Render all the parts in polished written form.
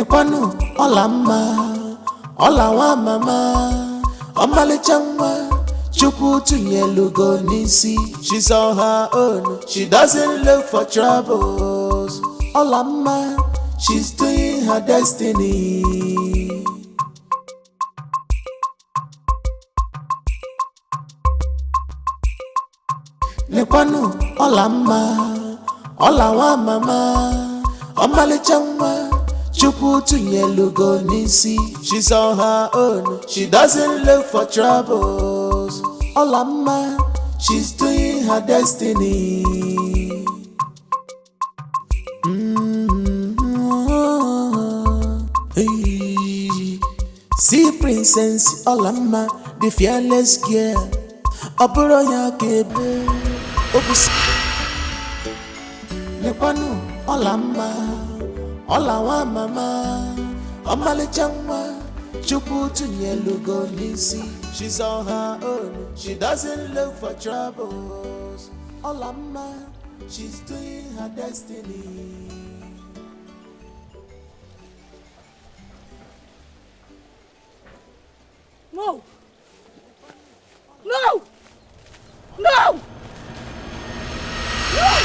Nekwanu Olamma Olawa mama Omalichamwa Chupu tunyelugo nisi. She's on her own, she doesn't look for troubles. Olamma, she's doing her destiny. Nekwanu Olamma Olawa mama Omalichamwa Chupu tunyelugo nisi. She's on her own, she doesn't look for troubles. Olamma, she's doing her destiny. Hey. See Princess Olamma, the fearless girl. Aburo ya kebe, obus. Nekwanu Olamma Olawa mama Omalichamwa Chupu tunyelugo nisi. She's on her own, she doesn't look for troubles. Olamma, she's doing her destiny. No! No! No! No!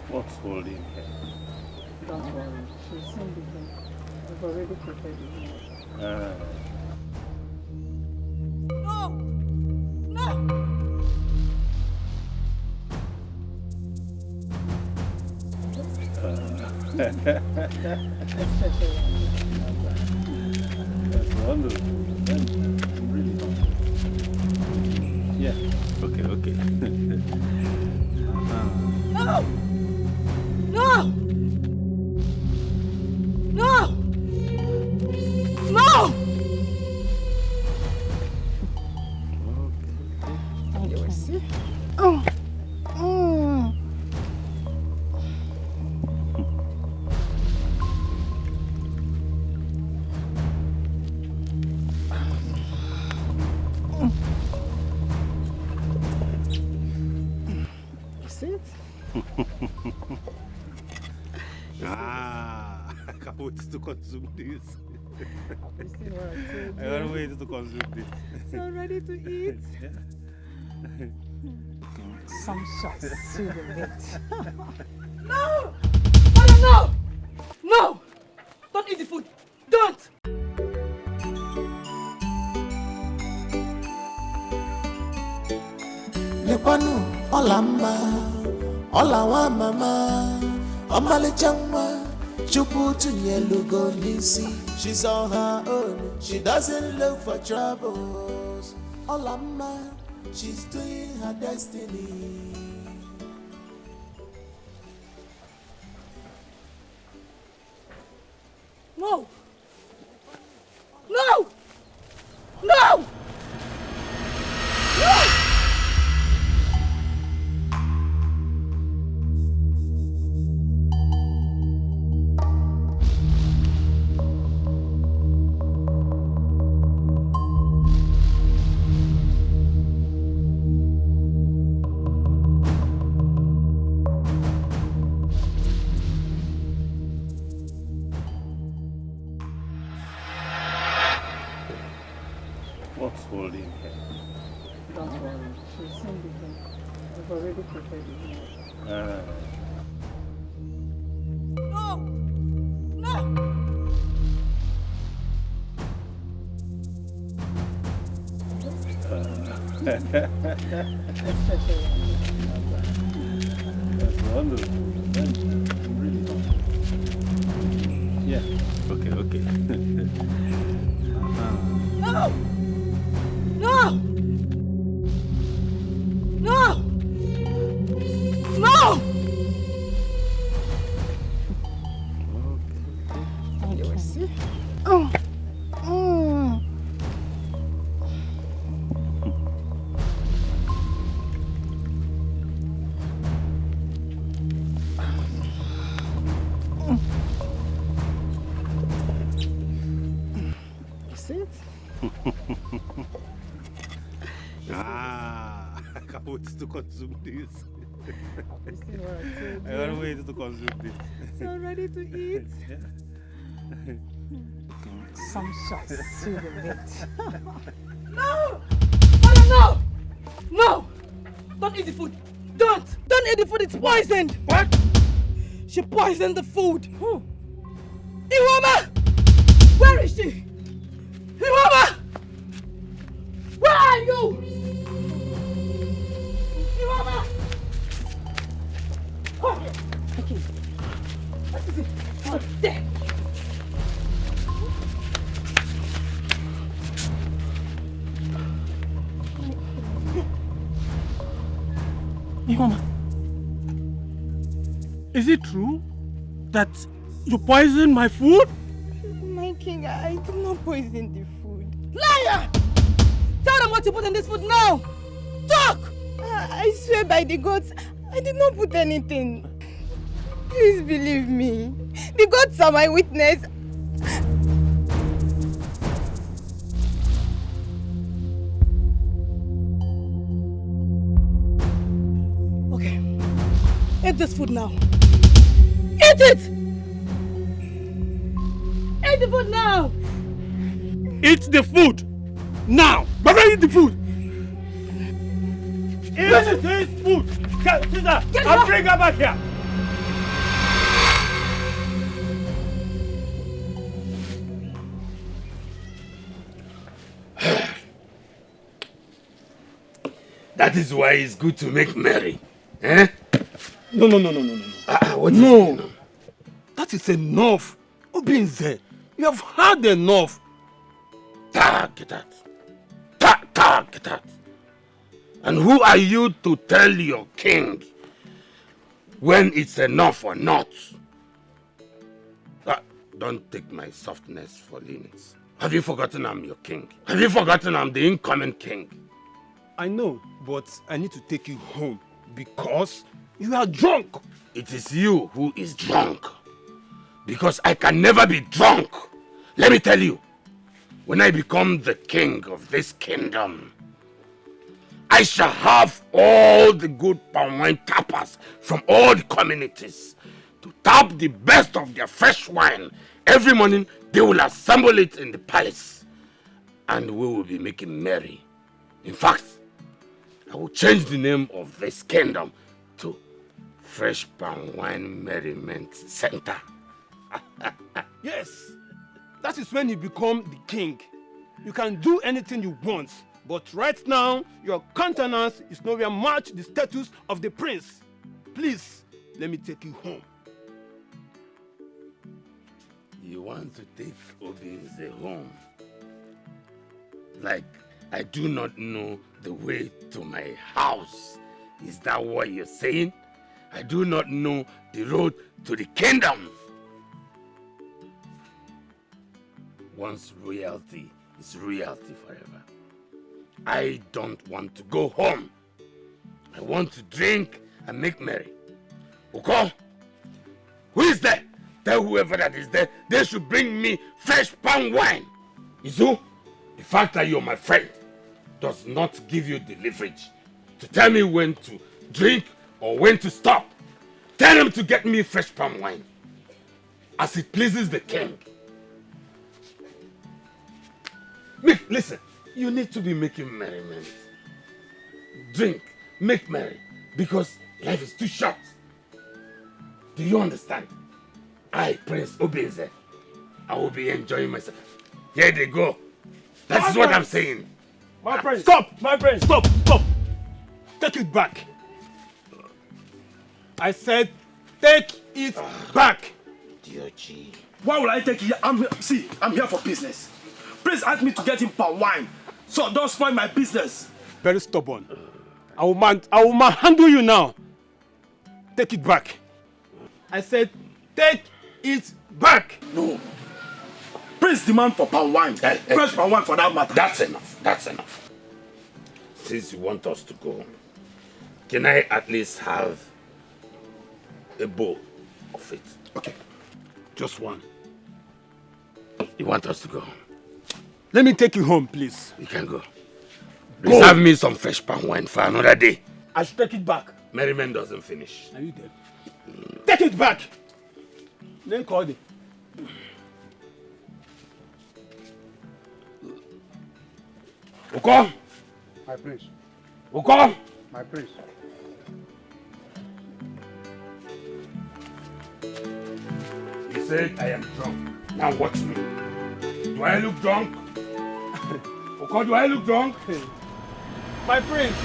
What's holding her? Don't worry, she'll soon be here. We've already prepared the dinner. No! No! That's wonderful. That's really awesome. Yeah. Okay. No! No! No! No! You will see. Oh. Sit. I can't wait to consume this. You see what I told I can't wait to consume this. So ready to eat? Yeah. Some shots to the meat. No! Father, no! No! Don't eat the food! Don't! Nekwanu Olamma Olawa mama Omalichamwa Chupu tunyelugo nisi. She's on her own, she doesn't look for troubles. Olamma, she's doing her destiny. No! No! No! No! What's holding her? Don't worry, she'll soon be here. We've already prepared the dinner. No! No! That's wonderful. That's really awesome. Yeah. Okay. No! No! No! No! You will see. Oh. I can't wait to consume this. You see what I told I you? can't wait to consume this. So ready to eat? Some shots to the meat. No! Mother, no! No! Don't eat the food. Don't eat the food. It's poisoned. What? She poisoned the food. Olamma! Where is she? Olamma! Where are you? Olamma! Oh, Okay. what is it? Oh, there. Ihoma, is it true that you poisoned my food? My king, I did not poison the food. Liar! Tell them what you put in this food now. Talk! I swear by the gods, I did not put anything. Please believe me. The gods are my witness. Okay. Eat this food now. Eat it! Eat the food now! Eat the food now! Brother, eat the food! Eat food! Sister, I'll bring her back here! That is why it's good to make merry. Eh? No. What is No. it? That is enough. Obinze, you have had enough. Get out. Get out. And who are you to tell your king when it's enough or not? Don't take my softness for lenience. Have you forgotten I'm your king? Have you forgotten I'm the incoming king? I know, but I need to take you home because you are drunk. It is you who is drunk. Because I can never be drunk. Let me tell you, when I become the king of this kingdom, I shall have all the good palm wine tappers from all the communities to tap the best of their fresh wine. Every morning they will assemble it in the palace and we will be making merry. In fact, I will change the name of this kingdom to Fresh Palm Wine Merriment Center. Yes, that is when you become the king. You can do anything you want, but right now, your countenance is nowhere match the status of the prince. Please, let me take you home. You want to take Obinze home? Like I do not know the way to my house. Is that what you're saying? I do not know the road to the kingdom. Once royalty is royalty forever. I don't want to go home. I want to drink and make merry. Uko, who is there? Tell whoever that is there, they should bring me fresh palm wine. Izu, the fact that you're my friend does not give you the leverage to tell me when to drink or when to stop. Tell them to get me fresh palm wine as it pleases the king. Listen, you need to be making merriment. Drink, make merry, because life is too short. Do you understand? I, Prince Obinze, I will be enjoying myself. Here they go. That's what I'm saying. My friend, stop! My friend, stop! Take it back. I said, take it back. Diochi. Why would I take it? I'm here for business. Please ask me to get him palm wine, so don't spoil my business. Very stubborn. I will manhandle you now. Take it back. I said, take it back. No. Please demand for palm wine. Fresh palm wine for that matter. That's enough. Since you want us to go, can I at least have a bowl of it? Okay. Just one. You want us to go? Let me take you home, please. You can go. Reserve me some fresh palm wine for another day. I should take it back. Merriment doesn't finish. Are you dead? Take it back! Then call it. Uko! My prince. Uko! My prince. He said I am drunk. Now watch me. Do I look drunk? Uko, do I look drunk? My prince!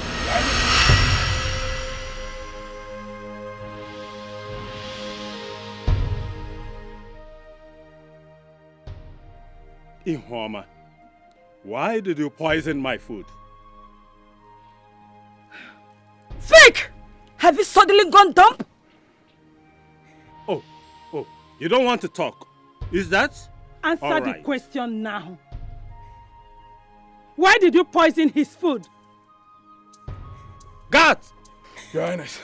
Olamma, why did you poison my food? Speak! Have you suddenly gone dumb? Oh, you don't want to talk. Is that? Answer all the right? question now. Why did you poison his food? Guards, Your Highness.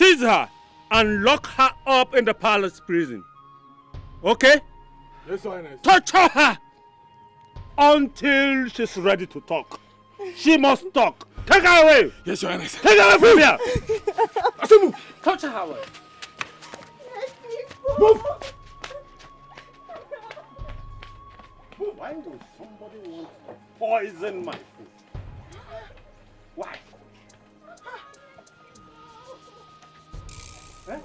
seize her and lock her up in the palace prison. Okay? Yes, Your Highness. Torture her until she's ready to talk. She must talk. Take her away. Yes, Your Highness. Take her away from here. Asimu! Torture her away. Move! Why would somebody want to poison my food? Why? Eh?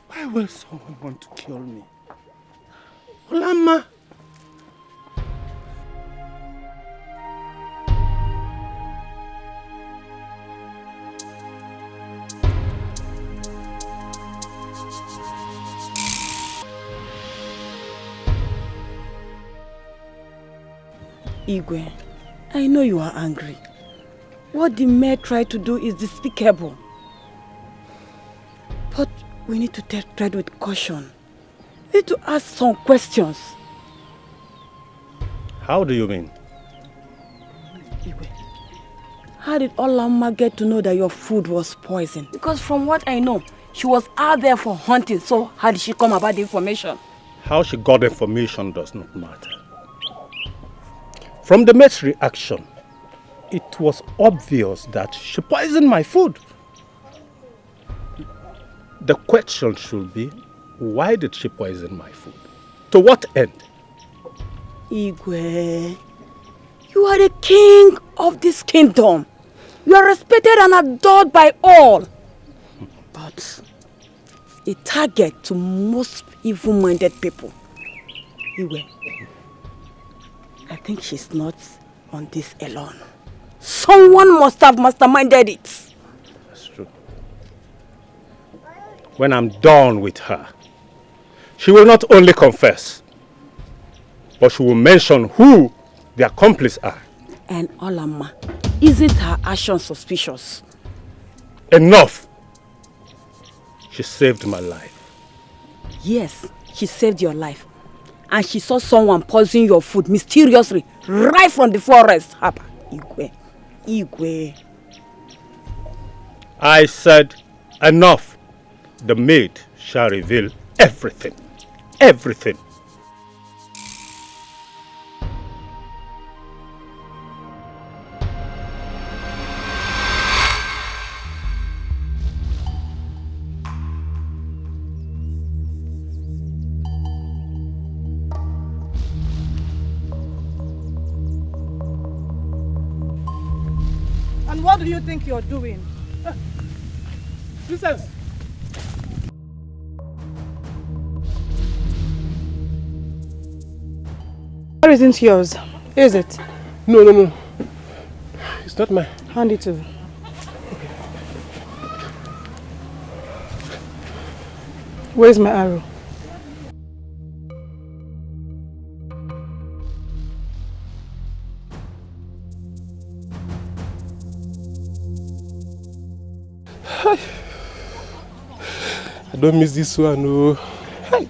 Why will someone want to kill me? Olamma! Igwe, I know you are angry. What the mayor tried to do is despicable. But we need to tread with caution. We need to ask some questions. How do you mean? Igwe, how did Olamma get to know that your food was poisoned? Because from what I know, she was out there for hunting, so how did she come about the information? How she got information does not matter. From the maid's reaction, it was obvious that she poisoned my food. The question should be, why did she poison my food? To what end? Igwe, you are the king of this kingdom. You are respected and adored by all. But a target to most evil-minded people. Igwe, I think she's not on this alone. Someone must have masterminded it. That's true. When I'm done with her, she will not only confess, but she will mention who the accomplices are. And Olamma, isn't her action suspicious? Enough! She saved my life. Yes, she saved your life. And she saw someone poison your food mysteriously right from the forest. Haba, Igwe. I said, enough. The maid shall reveal everything. Everything. And what do you think you're doing? Princess! What isn't yours? Is it? No. It's not mine. Hand it over. Where's my arrow? I don't miss this one, no. Hi.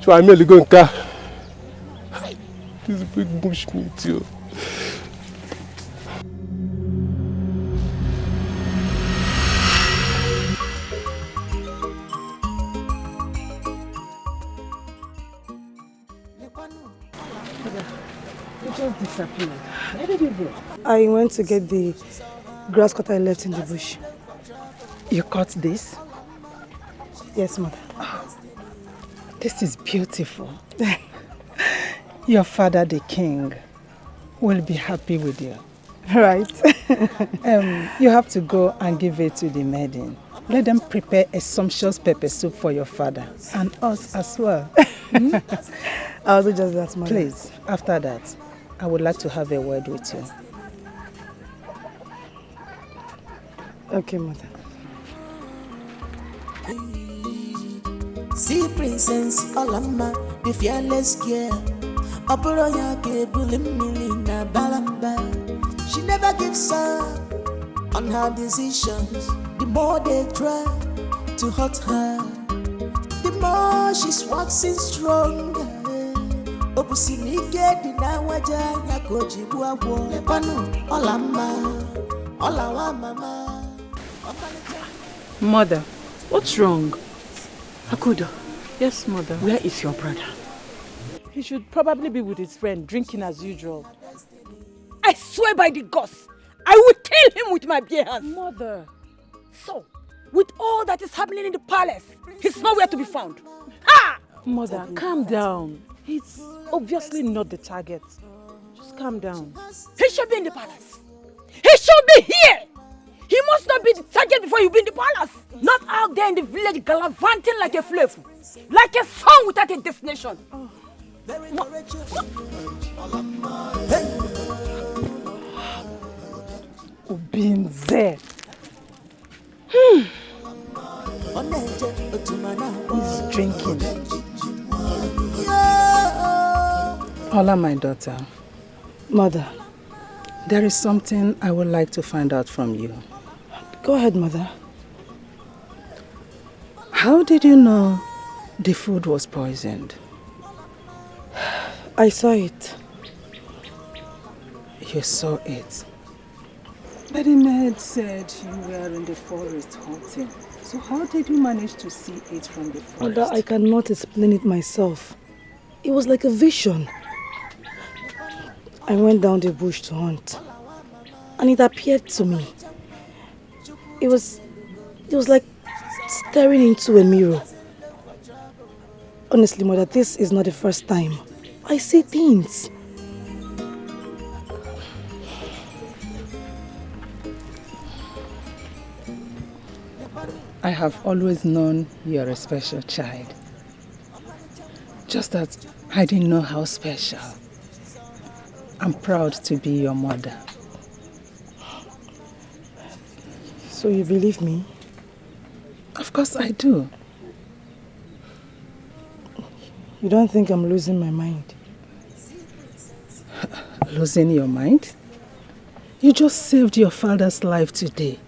So I'm merely going to car. This big bush meat, yo. disappeared. Where did you go? I went to get the grass cutter I left in the bush. You cut this? Yes, mother. This is beautiful. Your father, the king, will be happy with you. Right. You have to go and give it to the maiden. Let them prepare a sumptuous pepper soup for your father and us as well. I'll do just that, mother. Please, after that, I would like to have a word with you. Okay, mother. See Princess Olamma, the fearless girl. Oporoya Kebulimilina Balamba. She never gives up on her decisions. The more they try to hurt her, the more she's waxing stronger. Obusinike dinawaja yakoji buawo. Lepanu Olamma, Olawa mama. Mother, what's wrong? Akudo. Yes, mother. Where is your brother? He should probably be with his friend, drinking as usual. I swear by the gods, I will kill him with my bare hands. Mother. So, with all that is happening in the palace, he's nowhere to be found. Ha! Mother, calm down. He's obviously not the target. Just calm down. He should be in the palace. He should be here. He must not be the target before you be in the palace. Not out there in the village gallivanting like a slave. Like a song without a destination. Oh. Obinze. He's drinking. Ola, my daughter. Mother. There is something I would like to find out from you. Go ahead, mother. How did you know the food was poisoned? I saw it. You saw it? But the maid said you were in the forest hunting. So how did you manage to see it from the forest? Mother, I cannot explain it myself. It was like a vision. I went down the bush to hunt. And it appeared to me. It was like staring into a mirror. Honestly, mother, this is not the first time. I see things. I have always known you're a special child. Just that I didn't know how special. I'm proud to be your mother. So you believe me? Of course I do. You don't think I'm losing my mind? Losing your mind? You just saved your father's life today.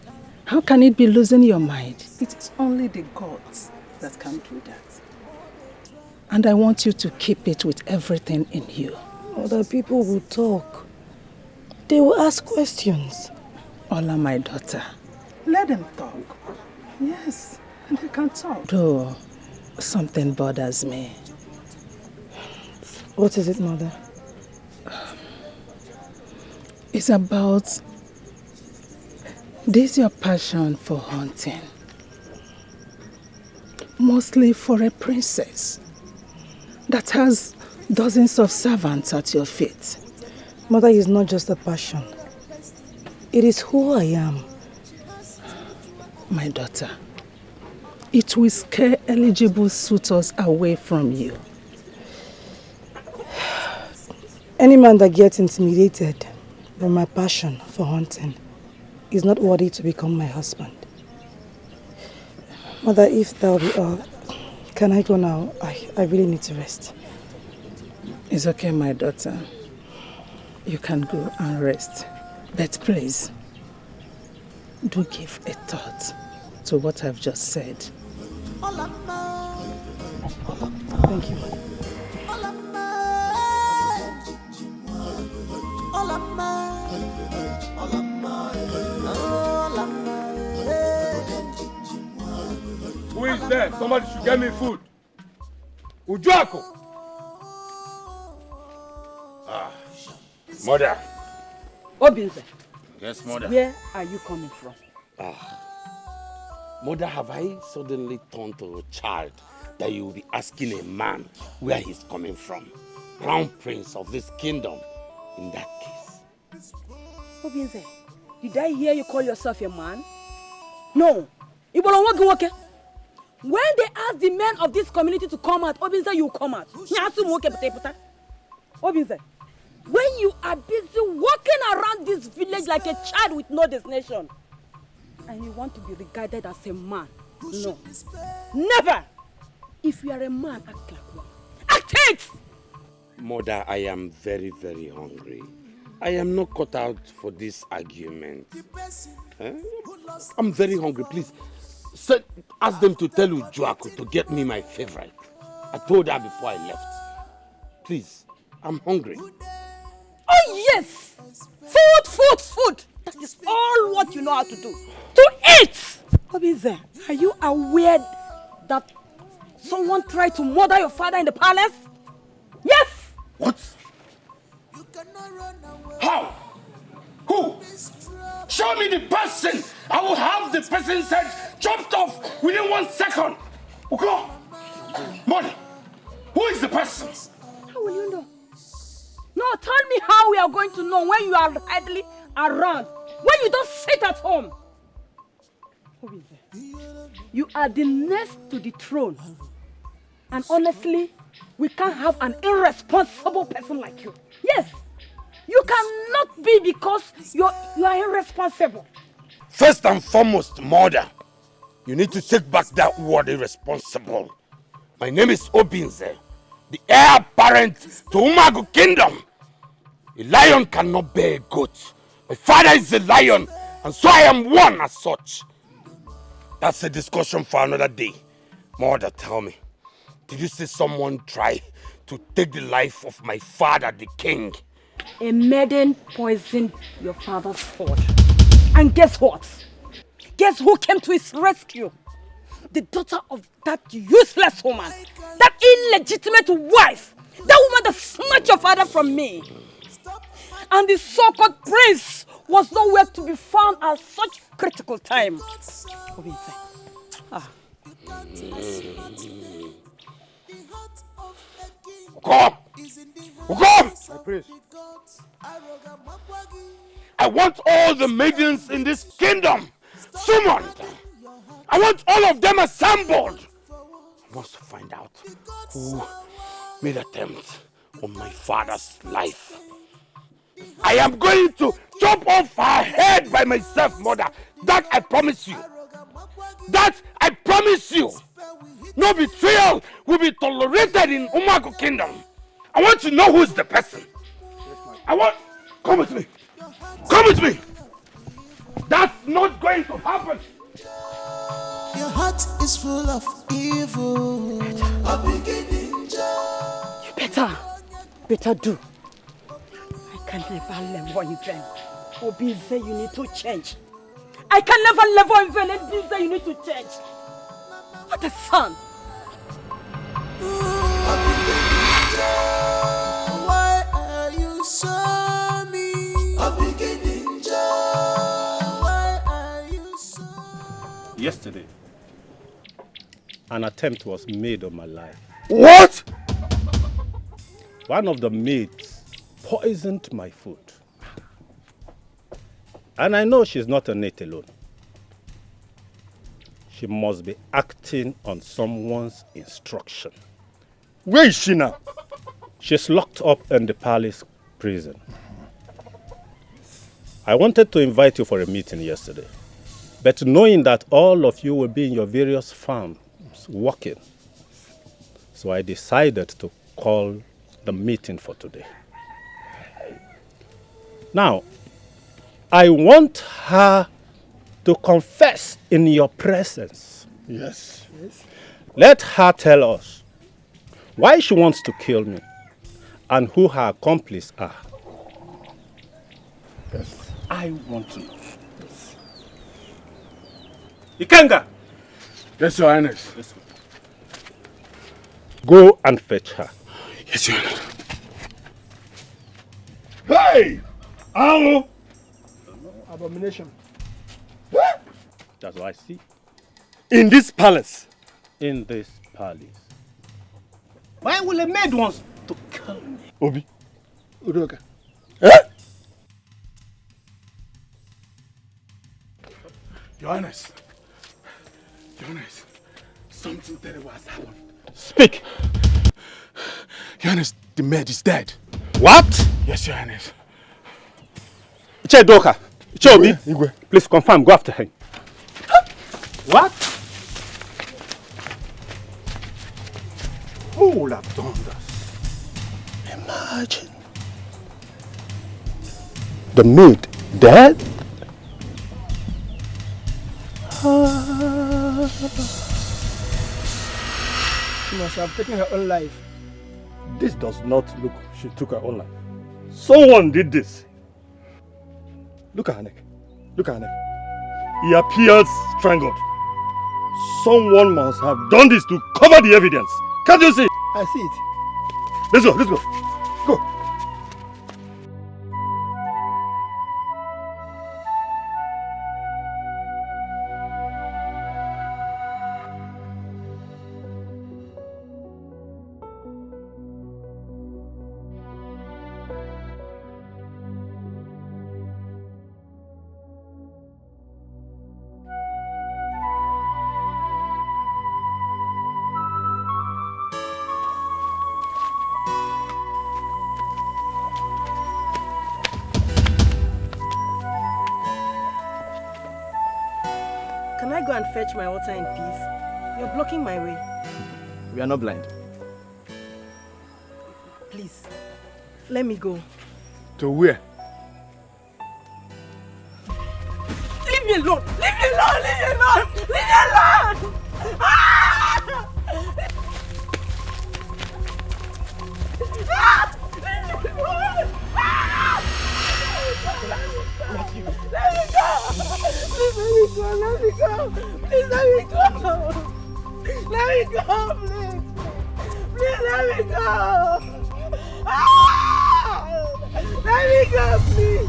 How can it be losing your mind? It is only the gods that can do that. And I want you to keep it with everything in you. Other people will talk. They will ask questions. Ola, my daughter, let them talk. Yes, they can talk. Though something bothers me. What is it, mother? It's about this your passion for hunting. Mostly for a princess that has dozens of servants at your feet. Mother, is not just a passion. It is who I am. My daughter, it will scare eligible suitors away from you. Any man that gets intimidated by my passion for hunting is not worthy to become my husband. Mother, if that will be all, can I go now? I really need to rest. It's okay, my daughter. You can go and rest. But please, do give a thought to what I've just said. Thank you. Who is there? Somebody should get me food. Ujuako! Mother. Obinze. Yes, mother. Where are you coming from? Mother, have I suddenly turned to a child that you will be asking a man where he's coming from? Crown prince of this kingdom, in that case. Obinze, did I hear you call yourself a man? No. When they ask the men of this community to come out, Obinze, you come out. Obinze, when you are busy walking around this village like a child with no destination, and you want to be regarded as a man, no. Never! If you are a man, act like one. Act it! Mother, I am very, very hungry. I am not cut out for this argument. I'm very hungry. Please, ask them to tell Ujuaku to get me my favorite. I told her before I left. Please, I'm hungry. Oh yes! Food, food, food! That is all what you know how to do. To eat! Obinze, are you aware that someone tried to murder your father in the palace? Yes! What? How? Who? Show me the person! I will have the person's head chopped off within 1 second! Uko! Mother! Who is the person? How will you know? No, tell me how we are going to know when you are hardly around. When you don't sit at home. You are the next to the throne. And honestly, we can't have an irresponsible person like you. Yes, you cannot be because you are irresponsible. First and foremost, mother, you need to take back that word irresponsible. My name is Obinze, the heir apparent to Umagu Kingdom. A lion cannot bear a goat. My father is a lion, and so I am one as such. That's a discussion for another day. Mother, tell me, did you see someone try to take the life of my father, the king? A maiden poisoned your father's sword. And guess what? Guess who came to his rescue? The daughter of that useless woman. That illegitimate wife. That woman that snatched your father from me. And the so-called prince was nowhere to be found at such critical time. Uko! Uko! My prince. I want all the maidens in this kingdom summoned. I want all of them assembled. I want to find out who made attempt on my father's life. I am going to chop off her head by myself, mother. That I promise you. That I promise you. No betrayal will be tolerated in Umagu Kingdom. I want to know who is the person. Come with me. Come with me. That's not going to happen. Your heart is full of evil. A beginning. You better do. I can never level in vain. Obinze, you need to change. I can never level in vain. Obinze, you need to change. What a son. Why are you so mean? A beginning. Why are you so... Yesterday, an attempt was made on my life. What? One of the maids poisoned my food. And I know she's not a mate alone. She must be acting on someone's instruction. Where is she now? She's locked up in the palace prison. I wanted to invite you for a meeting yesterday, but knowing that all of you will be in your various farms working, so I decided to call the meeting for today. Now, I want her to confess in your presence. Yes. Let her tell us why she wants to kill me and who her accomplices are. Yes. I want to know. Yes. Ikenga! Yes, Your Highness. Yes. Go and fetch her. Yes, Your Highness. Hey! Ow! Abomination. That's what I see. In this palace. In this palace. Why will a maid want to kill me? Obi. Udoka. Your Highness. Your Highness. Something terrible has happened. Speak. Your Highness, the maid is dead. What? Yes, Your Highness. Iche Doka. Iche Obi. Igwe. Please confirm. Go after him. What? Who would have done this? Imagine. The maid dead? She must have taken her own life. This does not look she took her own life. Someone did this. Look at her neck. Look at her neck. He appears strangled. Someone must have done this to cover the evidence. Can't you see? I see it. Let's go, let's go. Go. Can I go and fetch my water in peace? You're blocking my way. We are not blind. Please, let me go. To where? Leave me alone! Leave me alone! Leave me alone! Leave me alone! Ah! Ah! Leave me alone! Ah! Let me go! Please let me go! Let me go! Please let me go! Let me go, please! Please let me go! Ah! Let me go, please!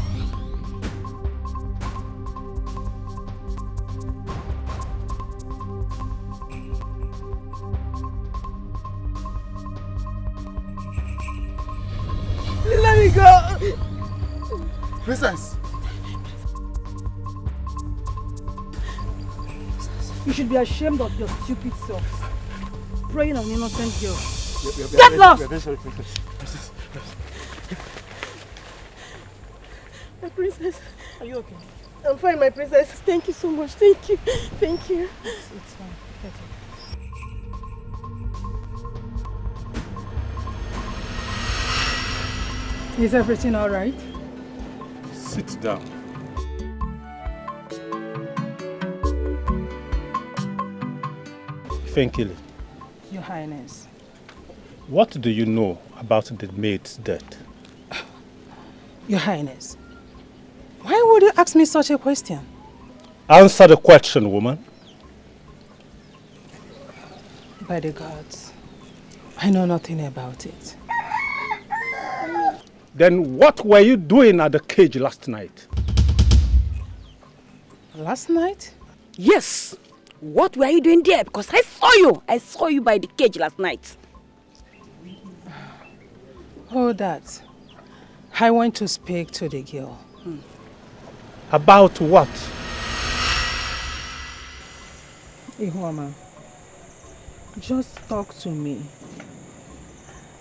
Please let me go! Princess! You should be ashamed of your stupid self. Preying on innocent girls. We are Get lost! We are very sorry, Princess. My princess. Are you okay? I'm fine, my princess. Thank you so much. Thank you. Thank you. It's fine. Is everything all right? Sit down. Finkili, Your Highness. what do you know about the maid's death? Your Highness. Why would you ask me such a question? Answer the question, woman. By the gods, I know nothing about it. Then what were you doing at the cage last night? Last night? Yes. What were you doing there? Because I saw you. I saw you by the cage last night. Oh, that. I went to speak to the girl. About what? Olamma, just talk to me.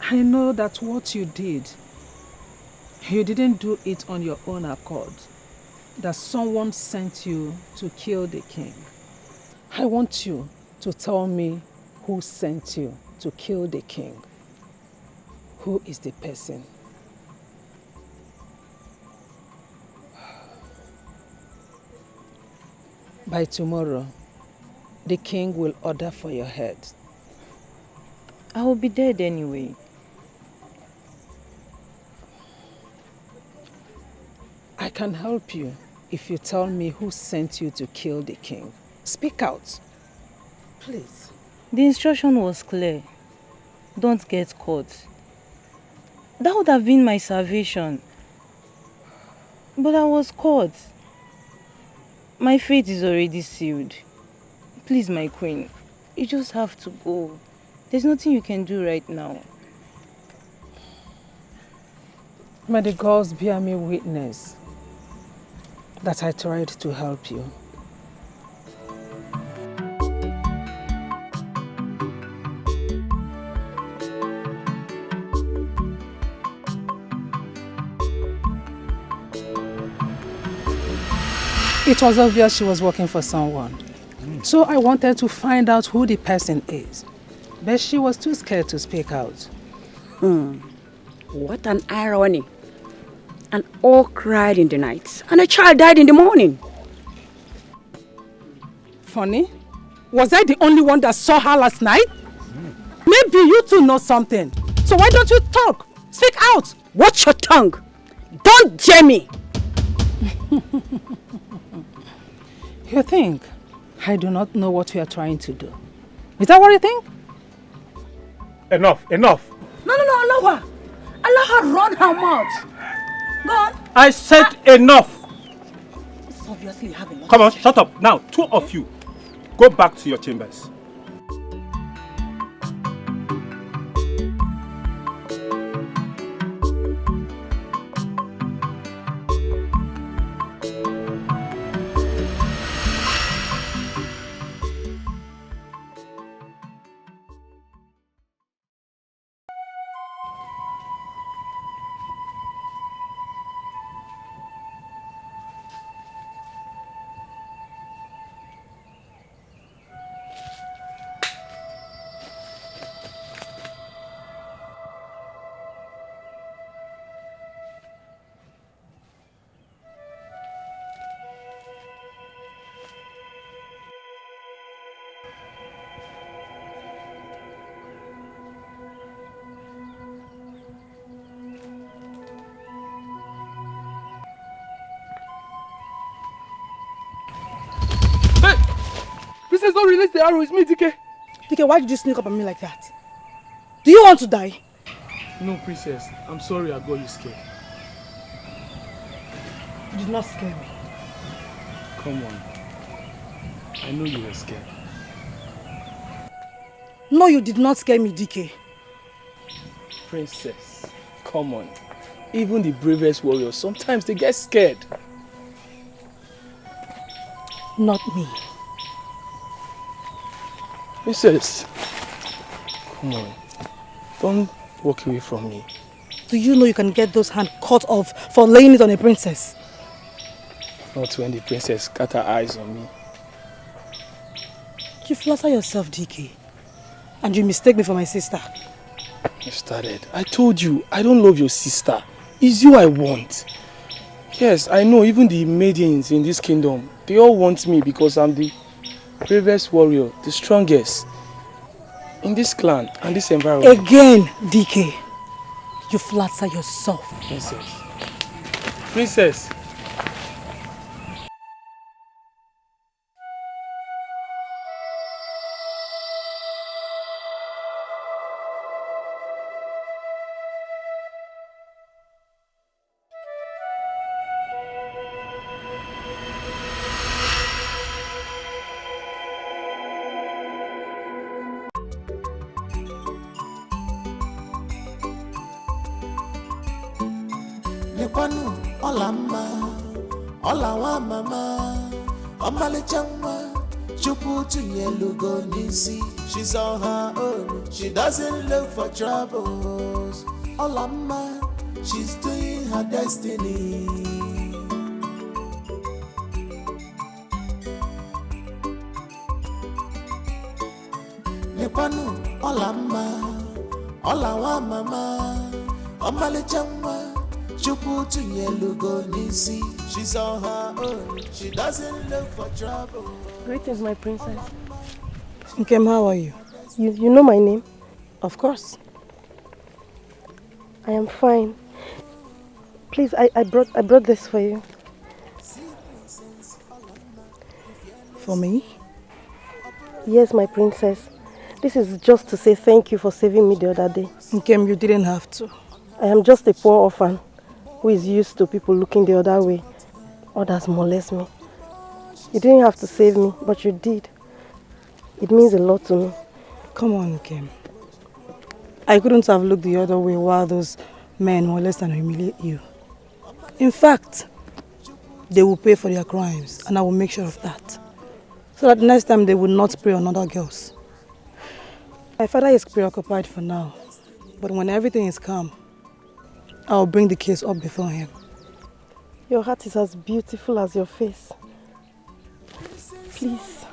I know that what you didn't do it on your own accord. That someone sent you to kill the king. I want you to tell me who sent you to kill the king. Who is the person? By tomorrow, the king will order for your head. I will be dead anyway. I can help you if you tell me who sent you to kill the king. Speak out, please. The instruction was clear. Don't get caught. That would have been my salvation. But I was caught. My fate is already sealed. Please, my queen, you just have to go. There's nothing you can do right now. May the gods bear me witness that I tried to help you. It was obvious she was working for someone. So I wanted to find out who the person is. But she was too scared to speak out. What an irony. An oak cried in the night and a child died in the morning. Funny? Was I the only one that saw her last night? Maybe you two know something. So why don't you talk? Speak out! Watch your tongue! Don't dare me! You think I do not know what we are trying to do? Is that what you think? Enough, enough. No, allow her. Allow her run her mouth. Go on. I said enough. It's obviously having. Come on, shut up. Now, two of you, go back to your chambers. Princess, don't release the arrow. It's me, DK. DK, why did you sneak up on me like that? Do you want to die? No, Princess. I'm sorry I got you scared. You did not scare me. Come on. I know you were scared. No, you did not scare me, DK. Princess, come on. Even the bravest warriors, sometimes they get scared. Not me. Princess, come on. Don't walk away from me. Do you know you can get those hands cut off for laying it on a princess? Not when the princess got her eyes on me. You flatter yourself, DK. And you mistake me for my sister. You started. I told you, I don't love your sister. It's you I want. Yes, I know even the maidens in this kingdom, they all want me because I'm the bravest warrior, the strongest in this clan and this environment. Again, DK. You flatter yourself. Princess. Nepanu, Olamma, Olawa mama, Omalichangwa, Chupu Tunyelugo Nisi. She's on her own, she doesn't look for troubles. Olamma, she's doing her destiny. Nepanu, Olamma, Olawa mama, Omalichangwa. She's on her own. She doesn't look for trouble. Greetings, my princess. Nkem, how are you? You know my name? Of course. I am fine. Please, I brought this for you. For me? Yes, my princess. This is just to say thank you for saving me the other day. Nkem, you didn't have to. I am just a poor orphan who is used to people looking the other way others molest me. You didn't have to save me, but you did. It means a lot to me. Come on, Kim. I couldn't have looked the other way while those men molest and humiliate you. In fact, they will pay for their crimes, and I will make sure of that. So that next time they will not prey on other girls. My father is preoccupied for now, but when everything is calm, I'll bring the case up before him. Your heart is as beautiful as your face. Please,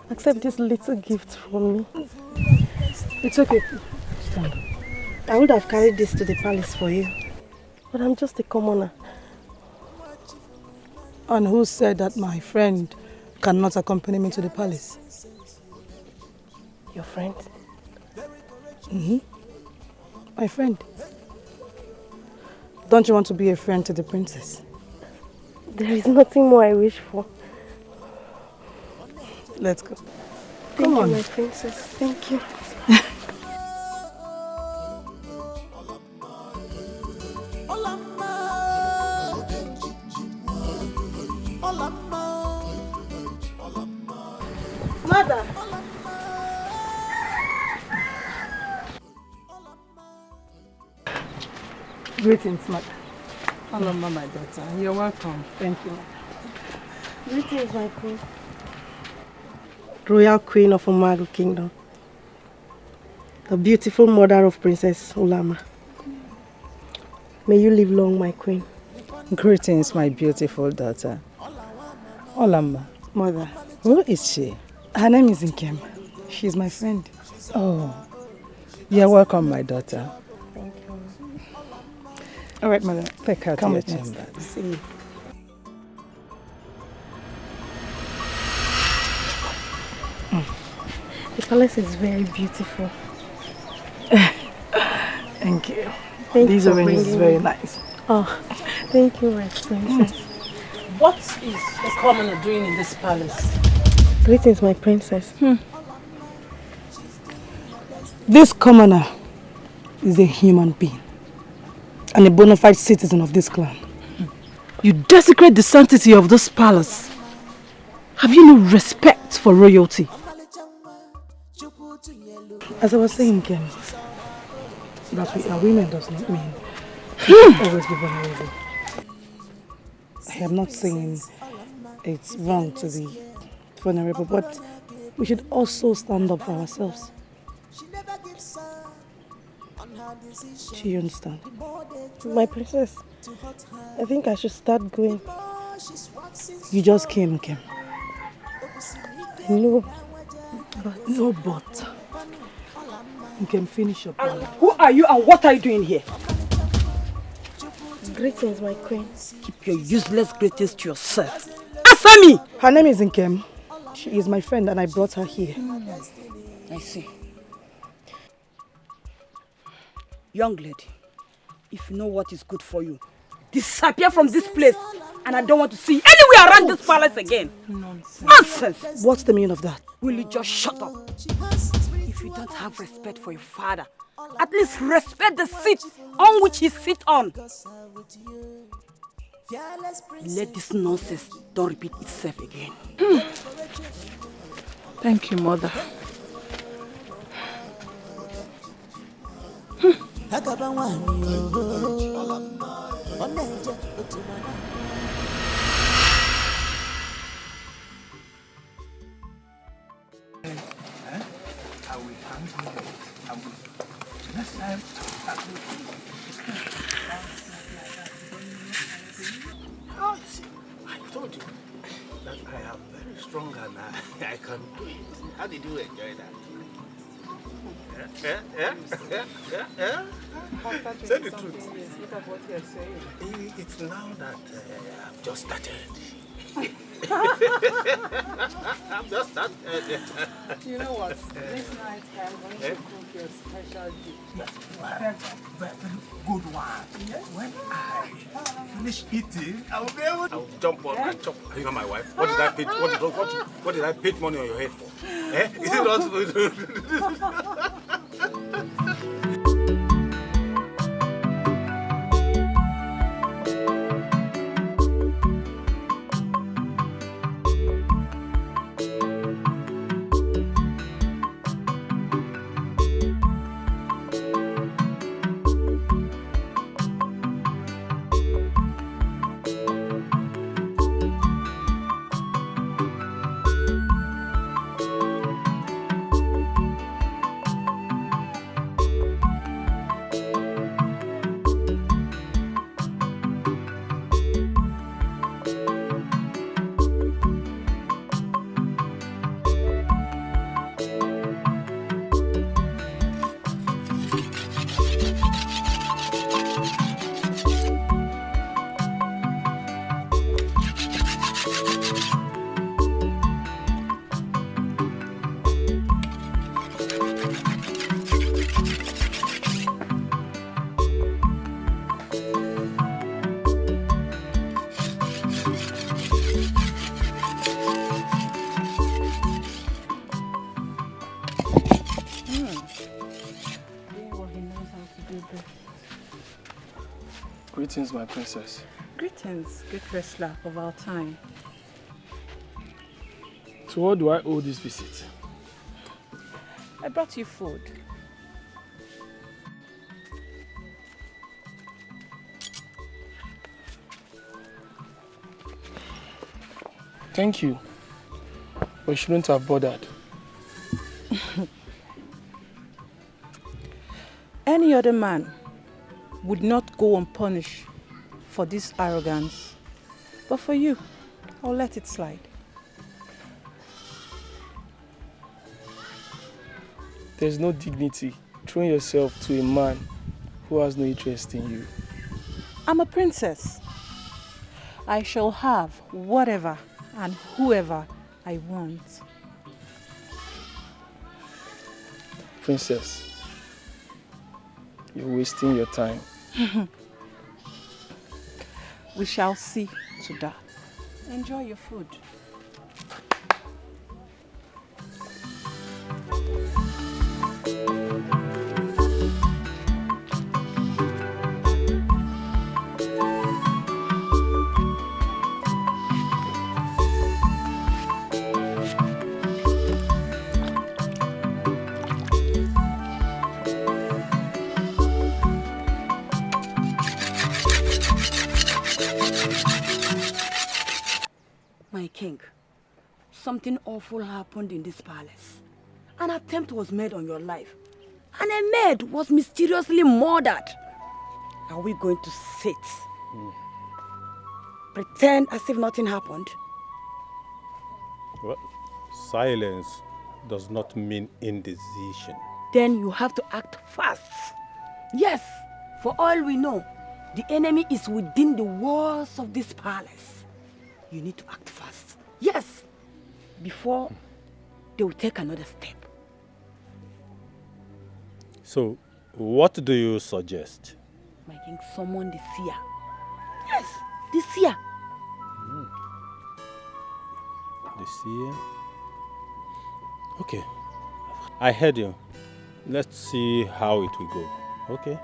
accept this little gift from me. It's okay. Stand. I would have carried this to the palace for you, but I'm just a commoner. And who said that my friend cannot accompany me to the palace? Your friend? Mm-hmm. My friend. Don't you want to be a friend to the princess? There is nothing more I wish for. Let's go. Come on, my princess. Thank you. Mother! Greetings, mother. Olamma, my daughter. You're welcome. Thank you. Greetings, my queen. Royal Queen of Omago Kingdom. The beautiful mother of Princess Olamma. May you live long, my queen. Greetings, my beautiful daughter. Olamma. Mother. Who is she? Her name is Nkem. She's my friend. Oh, you're welcome, my daughter. Thank you. All right, mother. Take her to your chamber. See you. The palace is very beautiful. Thank you. These oranges is very nice. Oh, thank you, my princess. What is the commoner doing in this palace? Greetings, my princess. This commoner is a human being and a bona fide citizen of this clan. You desecrate the sanctity of this palace. Have you no respect for royalty? As I was saying, Ken, that we are women does not mean always be vulnerable. I am not saying it's wrong to be vulnerable, but we should also stand up for ourselves. Do you understand? My princess, I think I should start going. You just came, Kim. I know. But no but. You can finish your plan. Who are you and what are you doing here? Greetings, my queen. Keep your useless greetings to yourself. Answer me! Her name is Nkem. She is my friend and I brought her here. I see. Young lady, if you know what is good for you, disappear from this place and I don't want to see you anywhere around this palace again. Nonsense! What's the meaning of that? Will you just shut up? If you don't have respect for your father, at least respect the seat on which he sits on. Let this nonsense don't repeat itself again. Thank you, mother. Oh, see, I told you that I am very strong and I can do it. How did you enjoy that? Say the truth. It's now that I've just started. I'm just started. You know what? This night I'm going to cook your special dish. Very good one. When I finish eating, I'll be able to jump on and chop. Are you not my wife? What did I pay? What did I pay money on your head for? Eh? Is it not good? Greetings, my princess. Greetings, great wrestler of our time. To what do I owe this visit? I brought you food. Thank you. But you shouldn't have bothered. Any other man would not go unpunished for this arrogance. But for you, I'll let it slide. There's no dignity throwing yourself to a man who has no interest in you. I'm a princess. I shall have whatever and whoever I want. Princess, you're wasting your time. We shall see to that. Enjoy your food. My king, something awful happened in this palace. An attempt was made on your life, and a maid was mysteriously murdered. Are we going to sit? Pretend as if nothing happened? Well, silence does not mean indecision. Then you have to act fast. Yes, for all we know, the enemy is within the walls of this palace. You need to act fast. Yes, before they will take another step. So, what do you suggest? My king, summon the seer. Yes, the seer. The seer? Okay, I heard you. Let's see how it will go. Okay?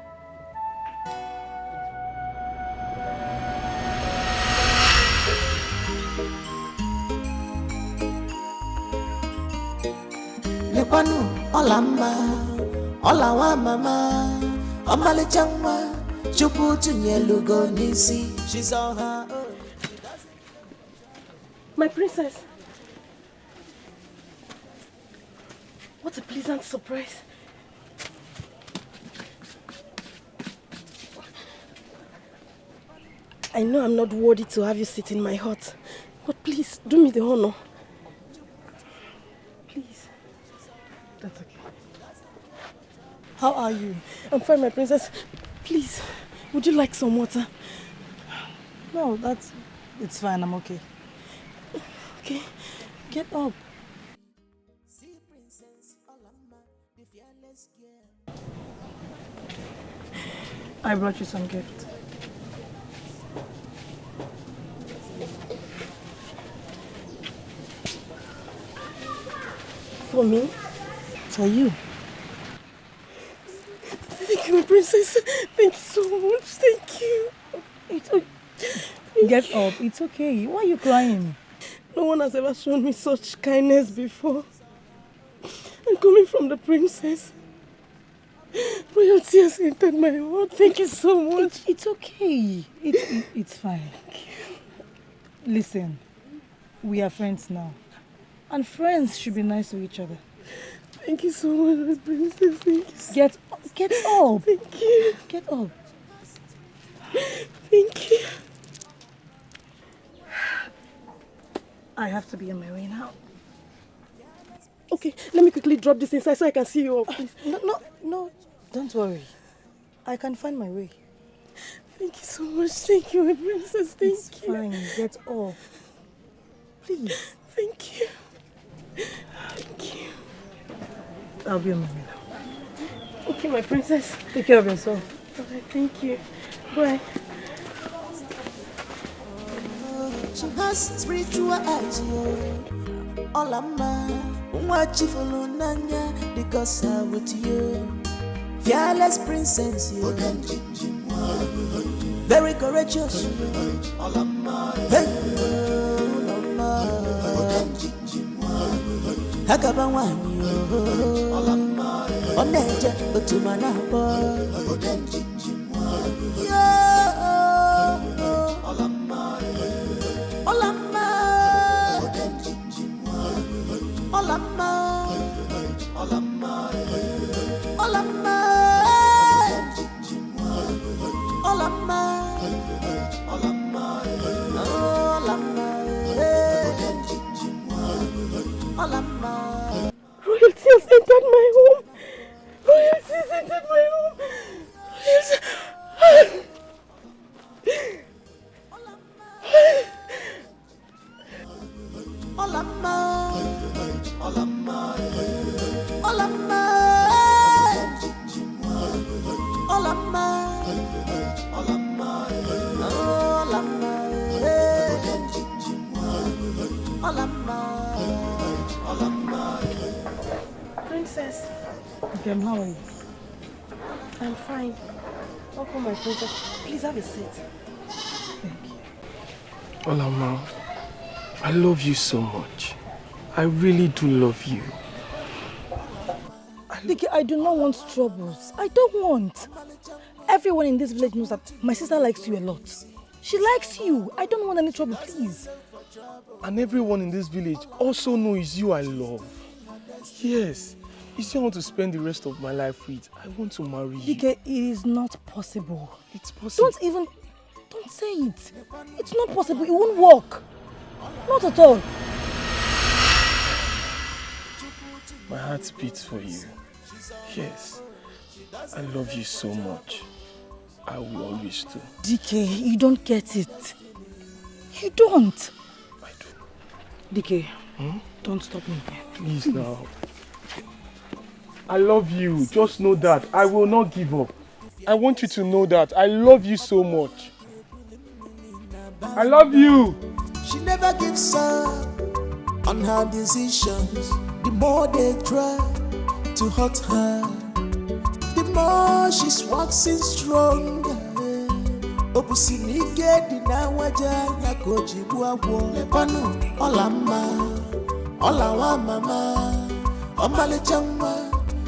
Lekwanu Olamma, Olawa mama, Omalicha nwa, Chukwu tunyelugo n'isi. She's on her own. My princess. What a pleasant surprise. I know I'm not worthy to have you sit in my hut, but please do me the honor. Please. That's okay. How are you? I'm fine, my princess. Please, would you like some water? No, it's fine. I'm okay. Okay, get up. I brought you some gift. For me? For you. Thank you, my princess. Thank you so much. Thank you. It's okay. Get up. It's okay. Why are you crying? No one has ever shown me such kindness before. And coming from the princess, royalty has entered my heart. Thank you so much. It's okay. It's fine. Listen, we are friends now. And friends should be nice to each other. Thank you so much, my princess. Thank you so Get up. Thank you. Get up. Thank you. I have to be on my way now. Okay, let me quickly drop this inside so I can see you up, please. No, don't worry. I can find my way. Thank you so much. Thank you, my princess. Thank It's you. fine. Get up. Please. Thank you. Thank you. I'll be on my way now. Okay, my princess. Take care of yourself. Okay, thank you. Bye. She has spiritual eyes, Olamma, nwa chifulu n'anya because I'm with you. fearless princess, you. Very courageous. Hey, Olamma. Hakabawani, Oneja, Utumanabo. Olamma. Olamma. Olamma. Olamma. Olamma. Olamma. Olamma. Olamma. Royalty has entered my home. Royalty has entered my home. Olamma. Olamma. Olamma. Olamma. Olamma. Olamma. Olamma. Princess, Okay, how are you? I'm fine. Welcome, my princess. Please have a seat. Olamma, I love you so much. I really do love you. Dike, I do not want troubles. I don't want. Everyone in this village knows that my sister likes you a lot. She likes you. I don't want any trouble, please. And everyone in this village also knows you I love. Yes, it's you I want to spend the rest of my life with. I want to marry you. Dike, it is not possible. It's possible. Don't say it. It's not possible. It won't work. Not at all. My heart beats for you. Yes, I love you so much. I will always do. Dike, you don't get it. You don't. I do. Dike, don't stop me. Please now. I love you. Just know that. I will not give up. I want you to know that. I love you so much. I love you. She never gives up on her decisions. The more they try to hurt her, the more she's waxing stronger. Obusinike dinawaja yakoji buawo. Lepanu Olamma, Olawa mama, Omalechamma,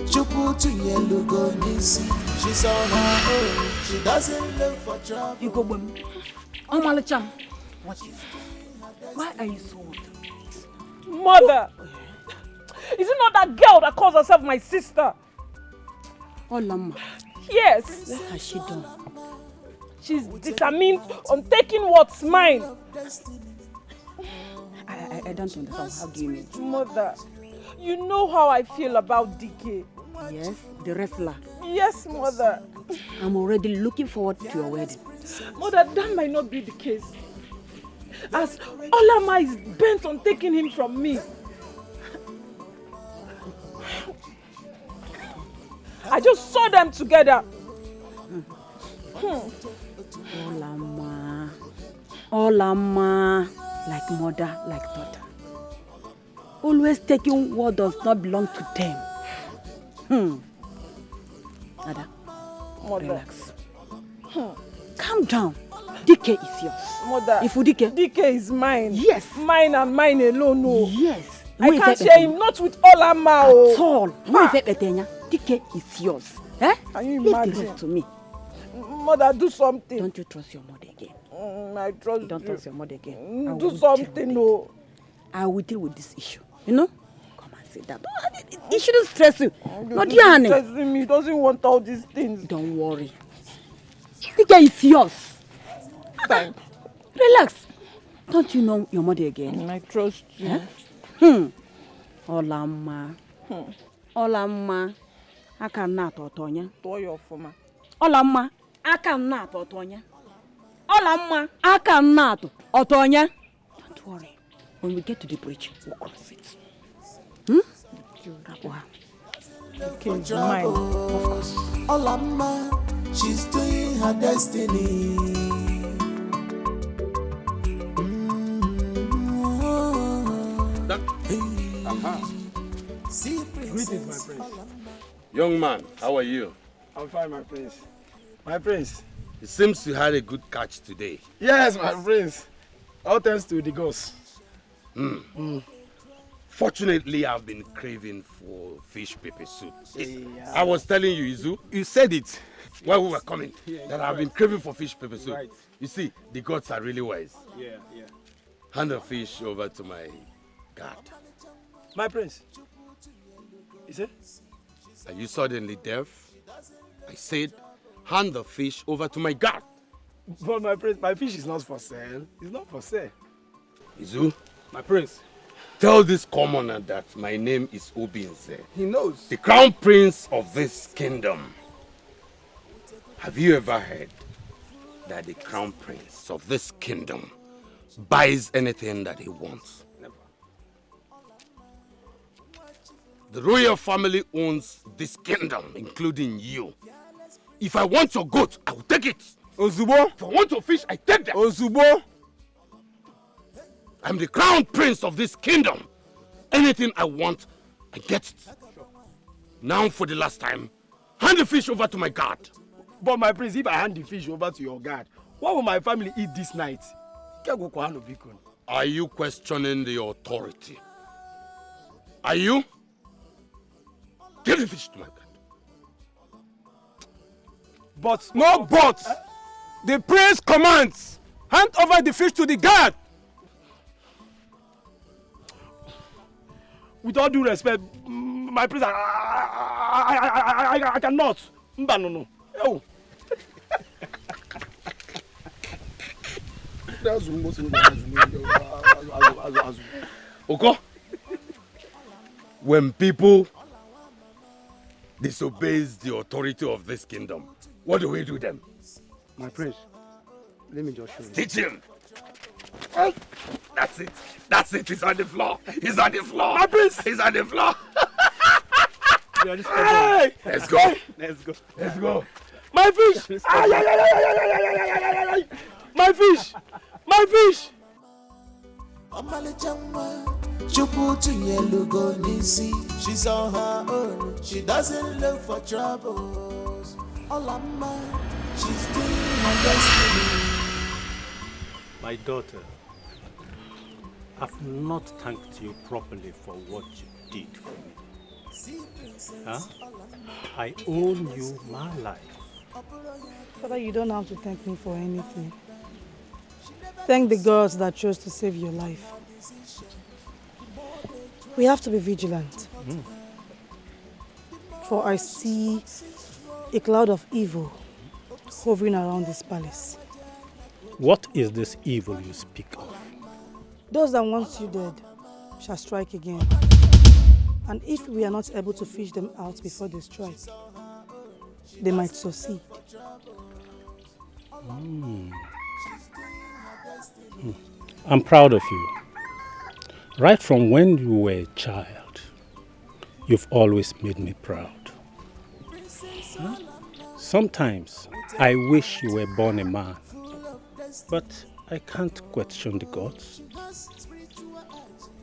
Chukutu yelugo nisi. She's on her own. She doesn't look for trouble. You go boom. Omalechan, what is it? Why are you so worried? Mother! Is it not that girl that calls herself my sister? Olamma. Yes. What has she done? She's determined on taking what's mine. I don't understand. How do you mean? Mother, you know how I feel about DK. Yes, the wrestler. Yes, Mother. I'm already looking forward to your wedding. Mother, that might not be the case. As Olamma is bent on taking him from me. I just saw them together. Olamma, like mother, like daughter. Always taking what does not belong to them. Ada, Mother. relax. Calm down. DK is yours. Mother, if DK is mine. Yes. Mine and mine alone. No. Yes. I can't share him, not with Olamma. At all. DK is yours. Eh? Can you Leave imagine? the rest to me. Mother, do something. Don't you trust your mother again? I trust Don't you. trust your mother again. Do something, no. I will deal with this issue. You know? Come and say that. It shouldn't stress you. Not Diane. Stressing me. He doesn't want all these things. Don't worry. DK is yours. Thank you. Relax. Don't you know your mother again? I trust you. Olamma. Olamma. I cannot Otonya. Olamma. I cannot Otonya. Olamma. I cannot Otonya. Don't worry. When we get to the bridge, we'll cross it. King's mine. Of course. Olamma, she's doing her destiny. Greetings, my prince. Young man, how are you? I'm fine, my prince. My prince. It seems you had a good catch today. Yes, my prince. All thanks to the gods. Fortunately, I've been craving for fish pepper soup. Yeah. I was telling you, Izu. You said it. While we were coming, that I've been craving for fish pepper soup. Right. You see, the gods are really wise. Yeah. Hand the fish over to my guard. My prince. You say? Are you suddenly deaf? I said, hand the fish over to my guard. But my prince, my fish is not for sale. It's not for sale. Izu, My prince. tell this commoner that my name is Obinze, He knows. the crown prince of this kingdom. Have you ever heard that the crown prince of this kingdom buys anything that he wants? Never. The royal family owns this kingdom, including you. If I want your goat, I will take it. Ozubo. If I want your fish, I take them. Ozubo. I'm the crown prince of this kingdom. Anything I want, I get it. Now for the last time, hand the fish over to my guard. But my prince, if I hand the fish over to your guard, what will my family eat this night? Are you questioning the authority? Are you? Give the fish to my guard. But No but. The prince commands. Hand over the fish to the guard. with all due respect, my prince, I cannot. No. Oh. Oko, when people disobeys the authority of this kingdom, what do we do them? My prince, let me just show you. Teach him. That's it. That's it. He's on the floor. He's on the floor. My prince. He's on the floor. Hey! Let's go. Let's go. Let's go. My fish! My fish! My fish! She's on her own. She doesn't look for troubles. Olamma, she's doing her destiny. My daughter, I've not thanked you properly for what you did for me. Huh? I owe you my life. Father, you don't have to thank me for anything. Thank the gods that chose to save your life. We have to be vigilant. For I see a cloud of evil hovering around this palace. What is this evil you speak of? Those that want you dead shall strike again. And if we are not able to fish them out before they strike, they might succeed. I'm proud of you. Right from when you were a child, you've always made me proud. Huh? Sometimes I wish you were born a man, but I can't question the gods.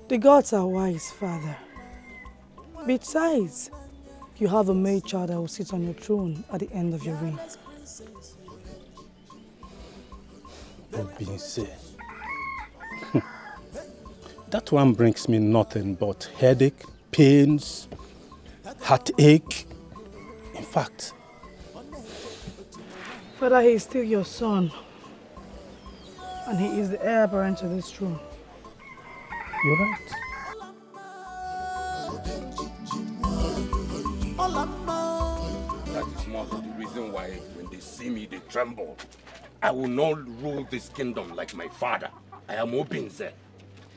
The gods are wise, Father. Besides, you have a male child that will sit on your throne at the end of your reign. Obinze. That one brings me nothing but headache, pains, heartache. In fact, Father, he is still your son. And he is the heir apparent to this throne. you're right. That is more of the reason why when they see me, they tremble. I will not rule this kingdom like my father. I am Obinze.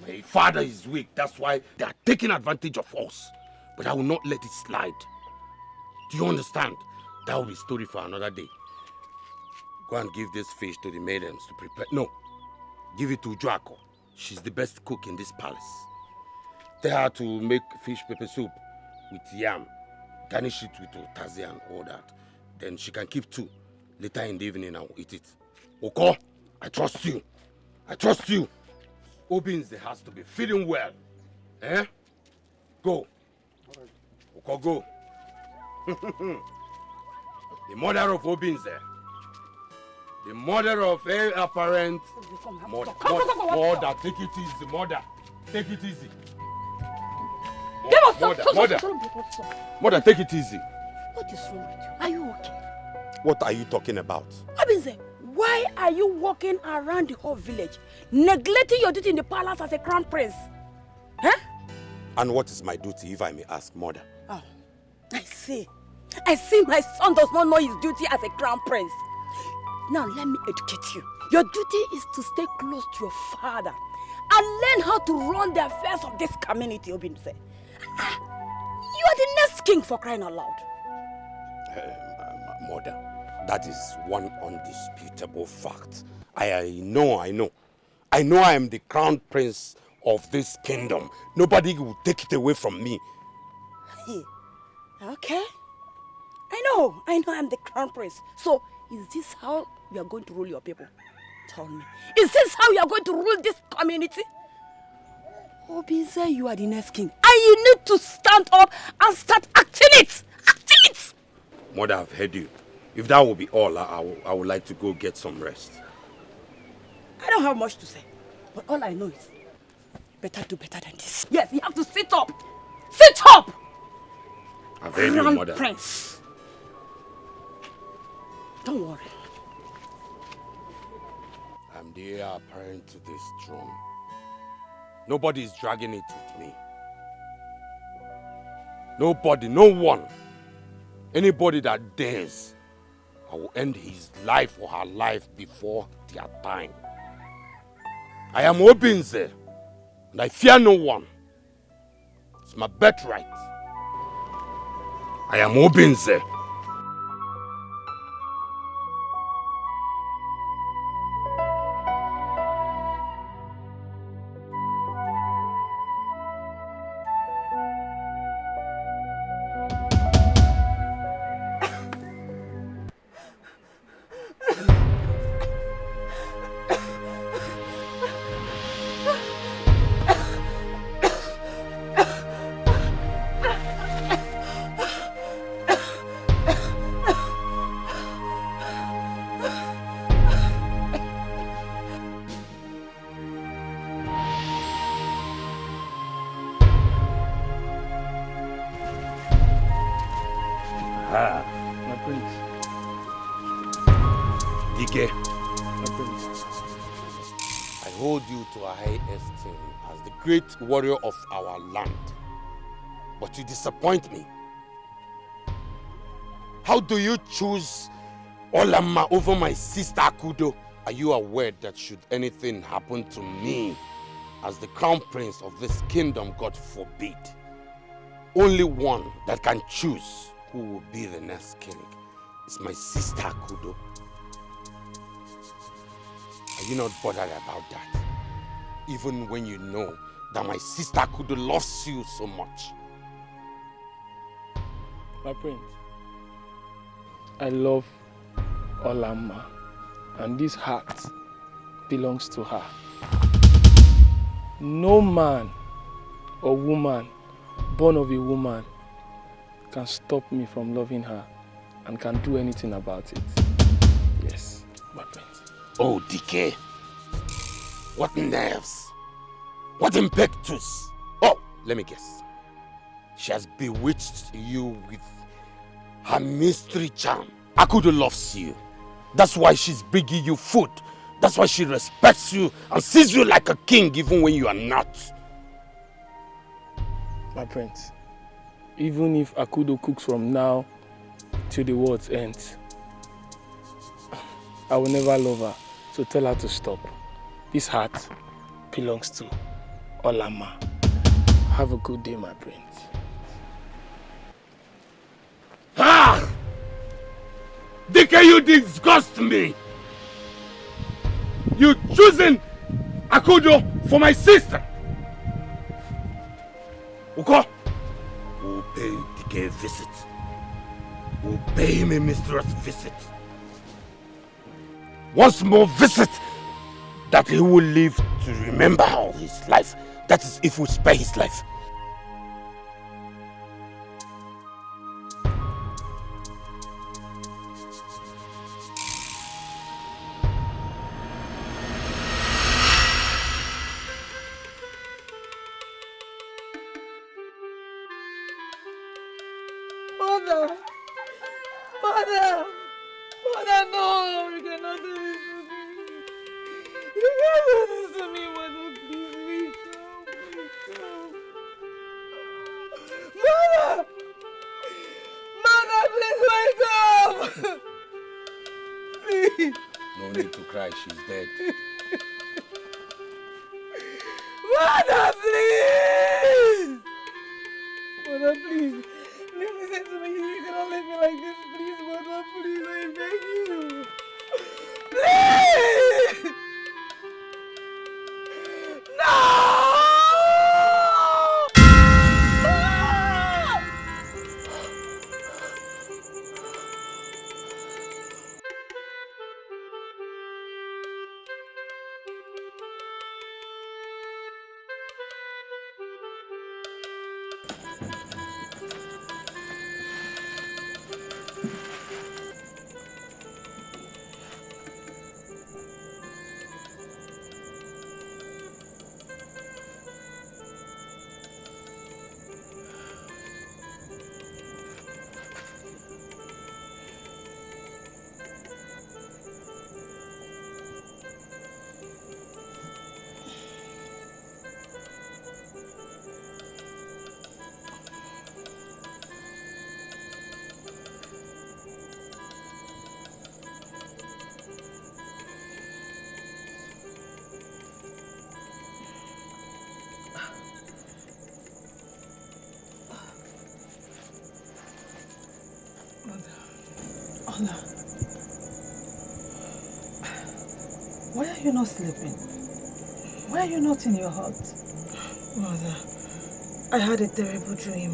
My father is weak. That's why they are taking advantage of us. But I will not let it slide. Do you understand? That will be a story for another day. Go and give this fish to the maidens to prepare. No, give it to Joako. She's the best cook in this palace. Tell her to make fish pepper soup with yam. Garnish it with otazi and all that. Then she can keep 2. Later in the evening, I will eat it. Oko, I trust you. I trust you. Obinze has to be feeling well. Eh? Go. Oko, go. The mother of Obinze. The mother of a apparent mother. Mother, take it easy, mother. Take it easy. Mother, take it easy. What is wrong with you? Are you okay? What are you talking about? Obinze, why are you walking around the whole village, neglecting your duty in the palace as a crown prince? Huh? And what is my duty, if I may ask, mother? Oh, I see. I see my son does not know his duty as a crown prince. Now let me educate you. Your duty is to stay close to your father and learn how to run the affairs of this community, Obinze. You are the next king, for crying out loud. Mother, that is one undisputable fact. I know. I know I am the crown prince of this kingdom. Nobody will take it away from me. Okay. I know I'm the crown prince. So, is this how you are going to rule your people? Tell me. Is this how you are going to rule this community? Obinze, you are the next king. And you need to stand up and start acting it. Acting it! Mother, I've heard you. If that will be all, I would like to go get some rest. I don't have much to say. But all I know is, better do better than this. Yes, you have to sit up. Sit up! I've heard you, mother. Prince. Don't worry. I'm the heir apparent to this throne. Nobody is dragging it with me. Nobody, no one. Anybody that dares, I will end his life or her life before their time. I am Obinze, and I fear no one. It's my birthright. I am Obinze. My prince. Dike, My prince. I hold you to a high esteem as the great warrior of our land. But you disappoint me. How do you choose Olamma over my sister Akudo? Are you aware that should anything happen to me as the crown prince of this kingdom, God forbid, only one that can choose who will be the next king is my sister Akudo? Are you not bothered about that? Even when you know that my sister Akudo loves you so much. My prince, I love Olamma, and this heart belongs to her. No man or woman born of a woman can stop me from loving her and can do anything about it. Yes, my prince. Oh, Dike. What nerves. What impetus. Oh, let me guess. She has bewitched you with her mystery charm. Akudo loves you. That's why she's bringing you food. That's why she respects you and sees you like a king even when you are not. My prince, even if Akudo cooks from now till the world's end, I will never love her, so tell her to stop. This heart belongs to Olamma. Have a good day, my prince. Ah! Dike, you disgust me! You choosing Akudo for my sister! Uko, we'll pay Dike a visit. We'll pay him a mistress visit. Once more visit that he will live to remember all his life. That is if we spare his life. Mother! Mother! Mother, no! You cannot do this to me! You cannot do this to me, Mother! Please, please, come! Mother! Mother, please wake up! Please! No need to cry, she's dead. Mother, please! Mother, please. Listen to me. You cannot leave me like this. Please, Mother, please. I beg you. Please! No! Ola, why are you not sleeping? Why are you not in your hut? Mother, I had a terrible dream,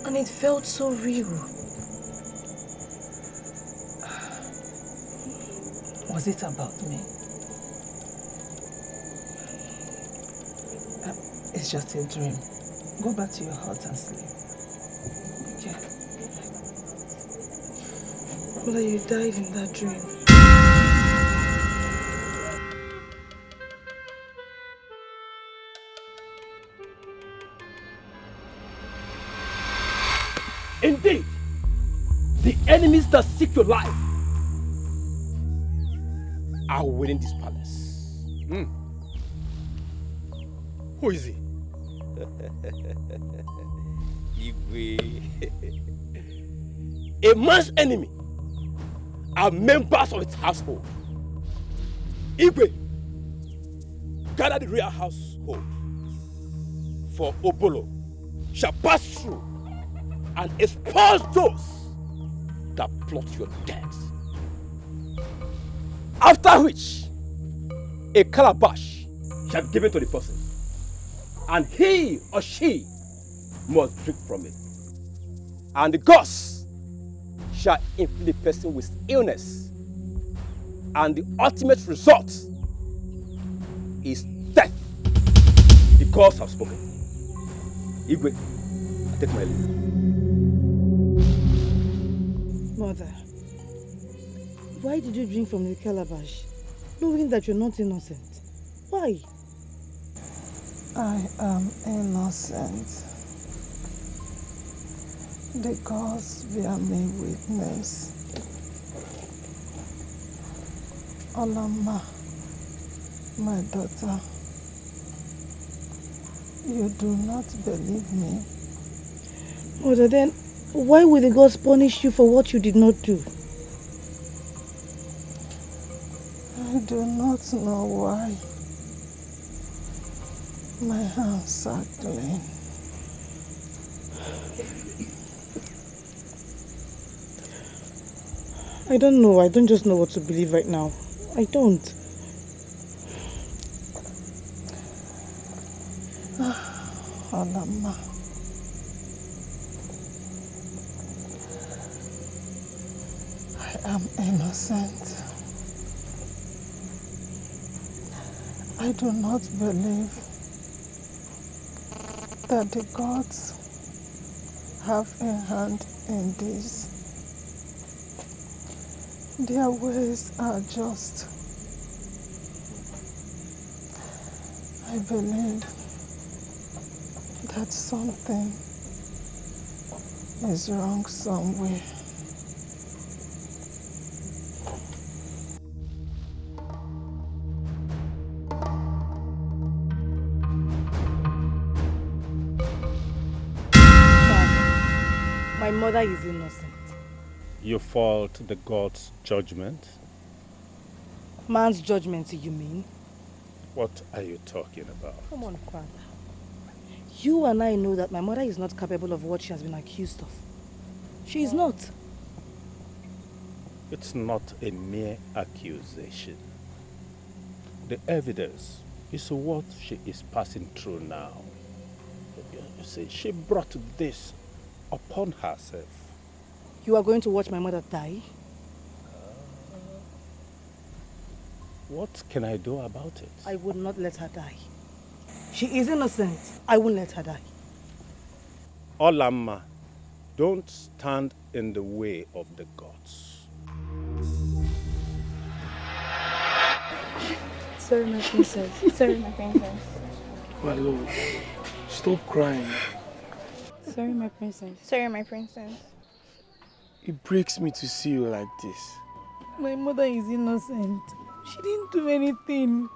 and it felt so real. Was it about me? It's just a dream. Go back to your hut and sleep. Okay? Mother, you died in that dream. Indeed, the enemies that seek your life are within this palace. Who is he? Igwe. A man's enemy are members of its household. Igwe, gather the real household, for Obolo shall pass through and expose those that plot your death. After which, a calabash shall be given to the person, and he or she must drink from it. And the gods shall inflict the person with illness, and the ultimate result is death. The gods have spoken. Igwe, I take my leave. Mother, why did you drink from the calabash, knowing that you're not innocent? Why? I am innocent. The gods bear me witness. Olamma, my daughter, you do not believe me. Mother, then why will the gods punish you for what you did not do? I do not know why. My hands are clean. I don't know. I don't just know what to believe right now. I don't. Olamma. I am innocent. I do not believe that the gods have a hand in this. Their ways are just. I believe that something is wrong somewhere. My mother is innocent. You fault the God's judgment? Man's judgment, you mean? What are you talking about? Come on, Kwanda. You and I know that my mother is not capable of what she has been accused of. She is not. It's not a mere accusation. The evidence is what she is passing through now. You see, she brought this upon herself. You are going to watch my mother die? What can I do about it? I would not let her die. She is innocent. I won't let her die. Olamma, don't stand in the way of the gods. Sorry, my princess. Sorry, my princess. My lord, stop crying. Sorry, my princess. Sorry, my princess. It breaks me to see you like this. My mother is innocent. She didn't do anything.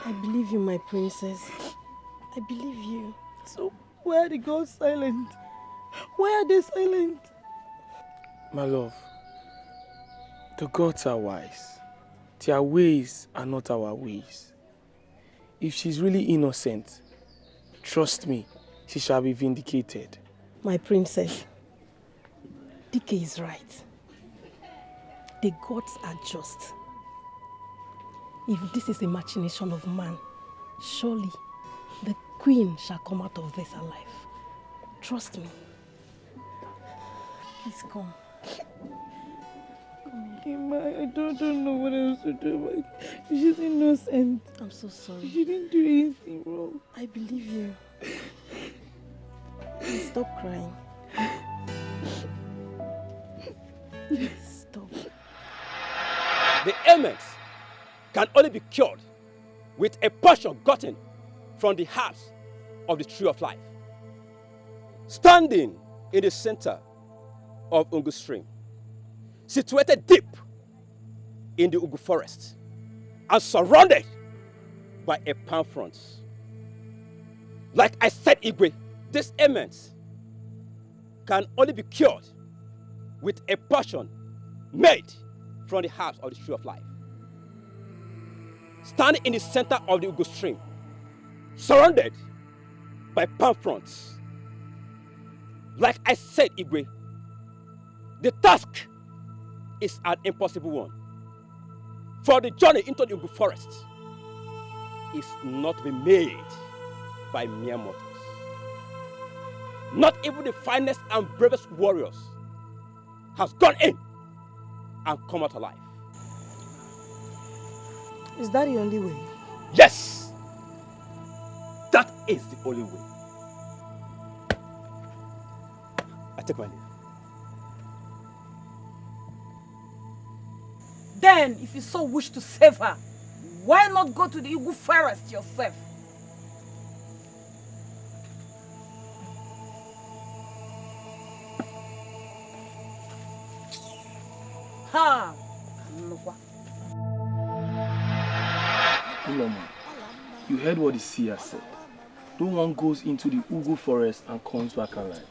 I believe you, my princess. I believe you. So why are the gods silent? Why are they silent? My love, the gods are wise. Their ways are not our ways. If she's really innocent, trust me, she shall be vindicated. My princess, DK is right. The gods are just. If this is a machination of man, surely the queen shall come out of this alive. Trust me. Please come. Kima, I don't know what else to do. She's innocent. I'm so sorry. She didn't do anything wrong. I believe you. Please stop crying. Stop. The ailments can only be cured with a portion gotten from the herbs of the tree of life. Standing in the center of Ungu stream, situated deep in the Ugu forest, and surrounded by a palm front. Like I said, Igwe, these ailments can only be cured with a portion made from the herbs of the tree of life. Standing in the center of the Ugu stream, surrounded by palm fronts. Like I said, Igwe, the task is an impossible one. For the journey into the Ugu forest is not to be made by mere mortals. Not even the finest and bravest warriors has gone in and come out alive. Is that the only way? Yes! That is the only way. I take my leave. Then, if you so wish to save her, why not go to the Ugu forest yourself? Ha! Olamma, you heard what the seer said. No one goes into the Ugu forest and comes back alive.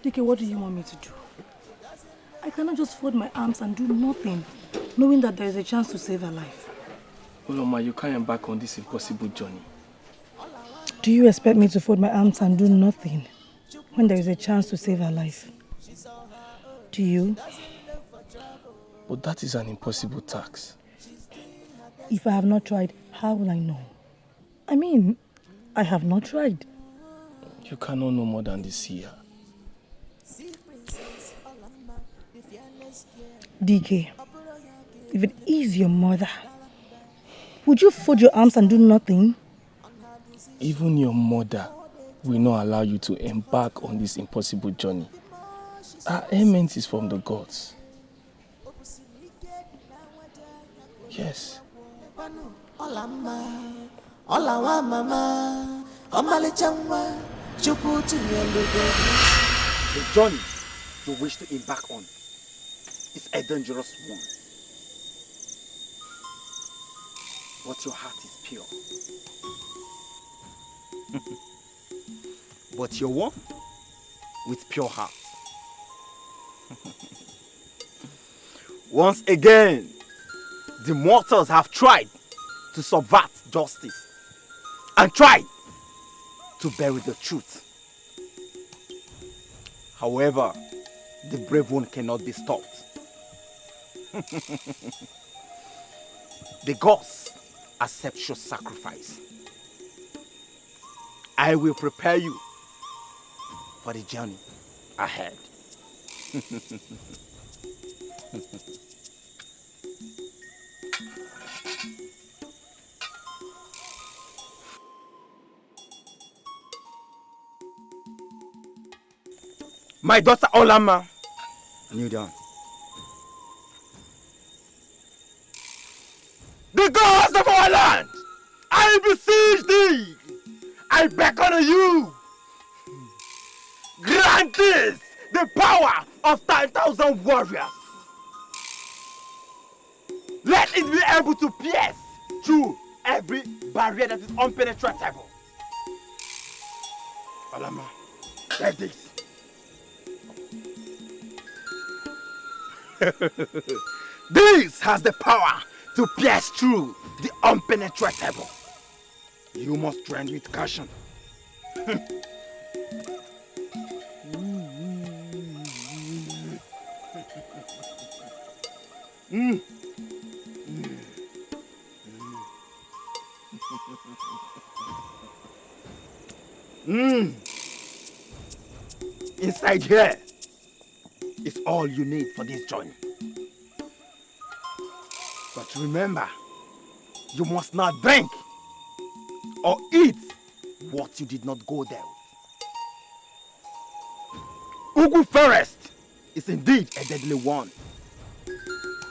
DK, what do you want me to do? I cannot just fold my arms and do nothing, knowing that there is a chance to save her life. Olamma, you can't embark on this impossible journey. Do you expect me to fold my arms and do nothing when there is a chance to save her life? Do you? But that is an impossible task. If I have not tried, how will I know? I mean, I have not tried. You cannot know more than the seer. DK, if it is your mother, would you fold your arms and do nothing? Even your mother will not allow you to embark on this impossible journey. Our ailment is from the gods. Yes. Olamma, Olawa mama, Omale chamwa, Chukutu yelugo. The journey you wish to embark on is a dangerous one. But your heart is pure. But you're one with pure heart. Once again, the mortals have tried to subvert justice and tried to bury the truth. However, the brave one cannot be stopped. The gods accept your sacrifice. I will prepare you for the journey ahead. My daughter Olamma, kneel down. The gods of our land, I beseech thee, I beckon on you. Grant this the power of 10,000 warriors. Let it be able to pierce through every barrier that is unpenetrable. Olamma, take this. This has the power to pierce through the unpenetrable. You must trend with caution. Inside here is all you need for this journey. But remember, you must not drink or eat what you did not go there with. Ugu Forest is indeed a deadly one.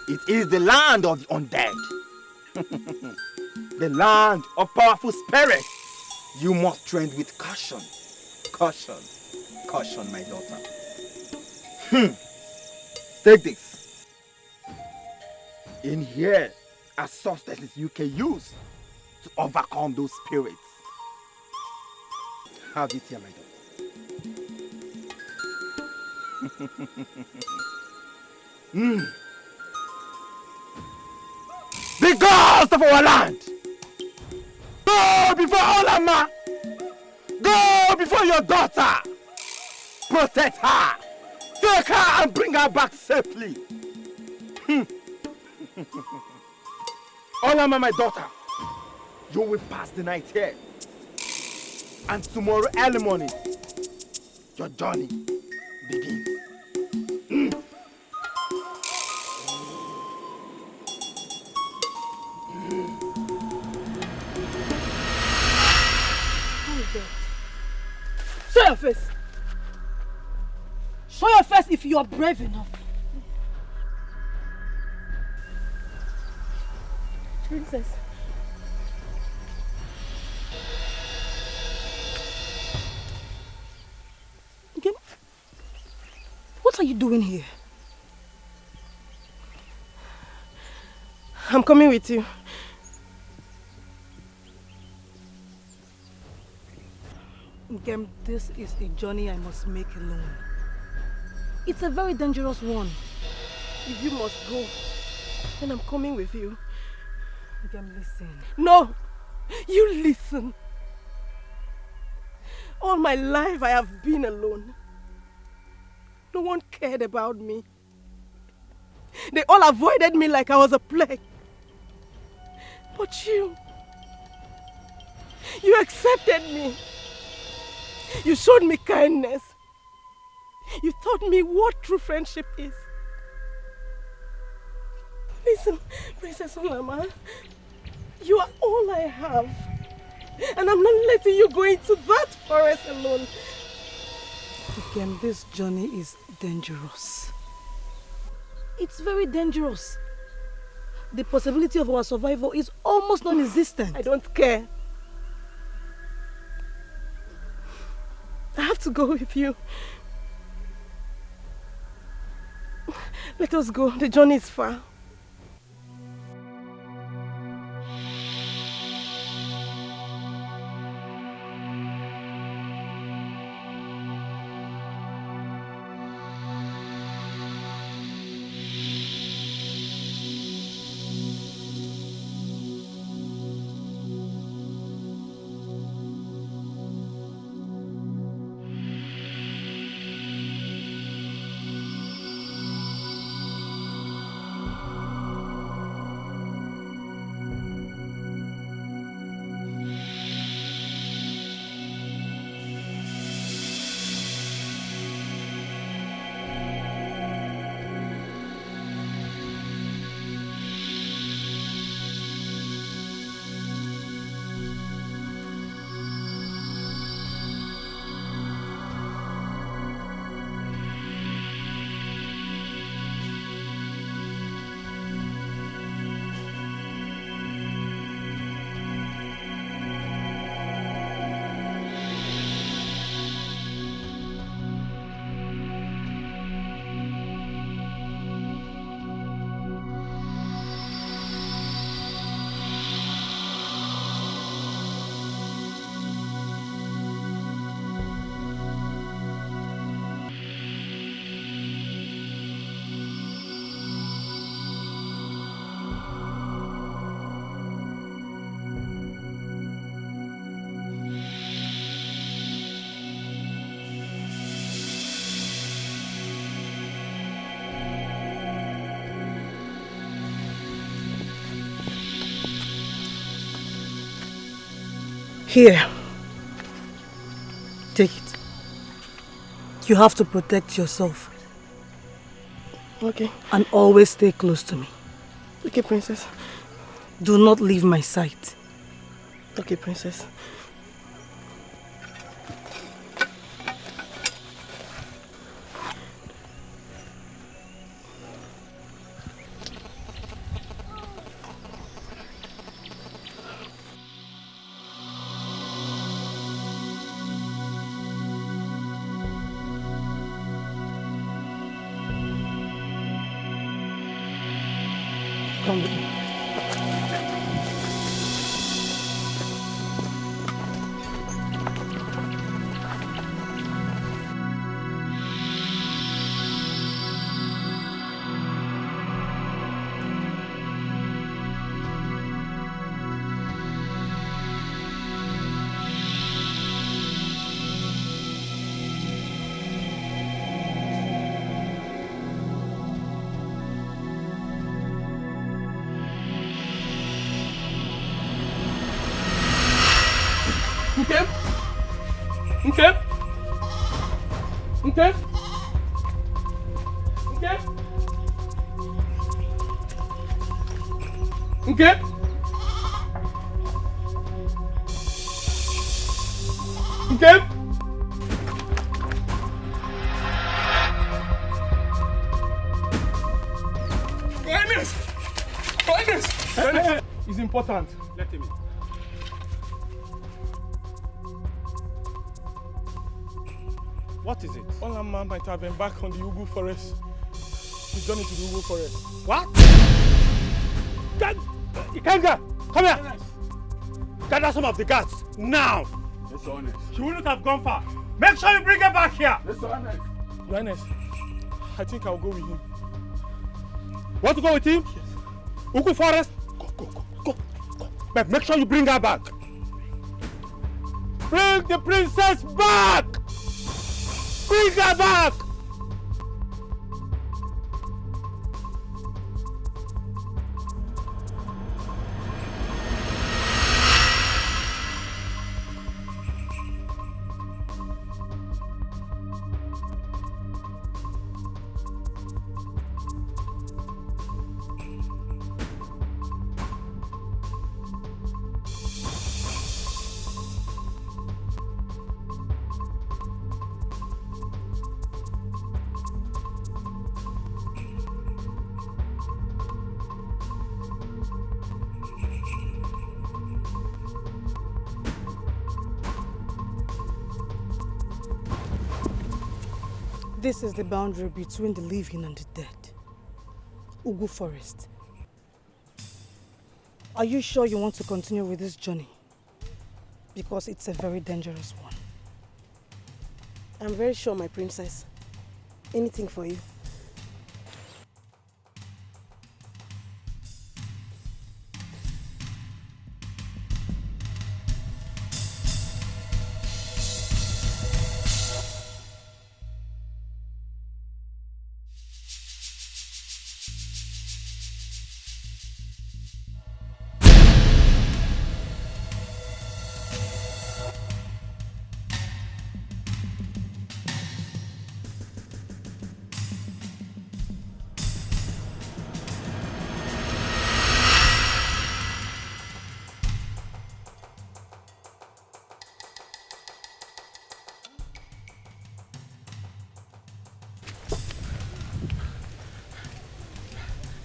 It is the land of the undead. The land of powerful spirits. You must trend with caution. Caution. Caution, my daughter. Take this. In here are substances you can use to overcome those spirits. Have it here, my daughter. The gods of our land! Go before Olamma! Go before your daughter! Protect her! Take her and bring her back safely! Olamma, my daughter, you will pass the night here. And tomorrow early morning, your journey begins. Show your face! Show your face if you are brave enough. Princess. Okay. What are you doing here? I'm coming with you. Ngem, this is a journey I must make alone. It's a very dangerous one. If you must go, then I'm coming with you. Ngem, listen. No! You listen. All my life I have been alone. No one cared about me. They all avoided me like I was a plague. But you accepted me. You showed me kindness. You taught me what true friendship is. Listen, Princess Olamma, you are all I have. And I'm not letting you go into that forest alone. Again, this journey is dangerous. It's very dangerous. The possibility of our survival is almost non-existent. I don't care. I have to go with you. Let us go. The journey is far. Here. Take it. You have to protect yourself. Okay. And always stay close to me. Okay, princess. Do not leave my sight. Okay, princess. Come with me. Okay? Okay? Okay? Okay? Okay? Okay? Banished! It's important. Let him in. What is it? Olamma might have been back on the Ugu forest. He's gone into the Ugu forest. What? Ikenga, come here. Yes. Gather some of the guards now. Yes, Your Highness. She wouldn't have gone far. Make sure you bring her back here. Yes, Your Highness. Your Highness, I think I'll go with him. Want to go with him? Yes. Ugu forest? Go. But make sure you bring her back. Bring the princess back! Bring her back! This is the boundary between the living and the dead. Ugu Forest. Are you sure you want to continue with this journey? Because it's a very dangerous one. I'm very sure, my princess. Anything for you.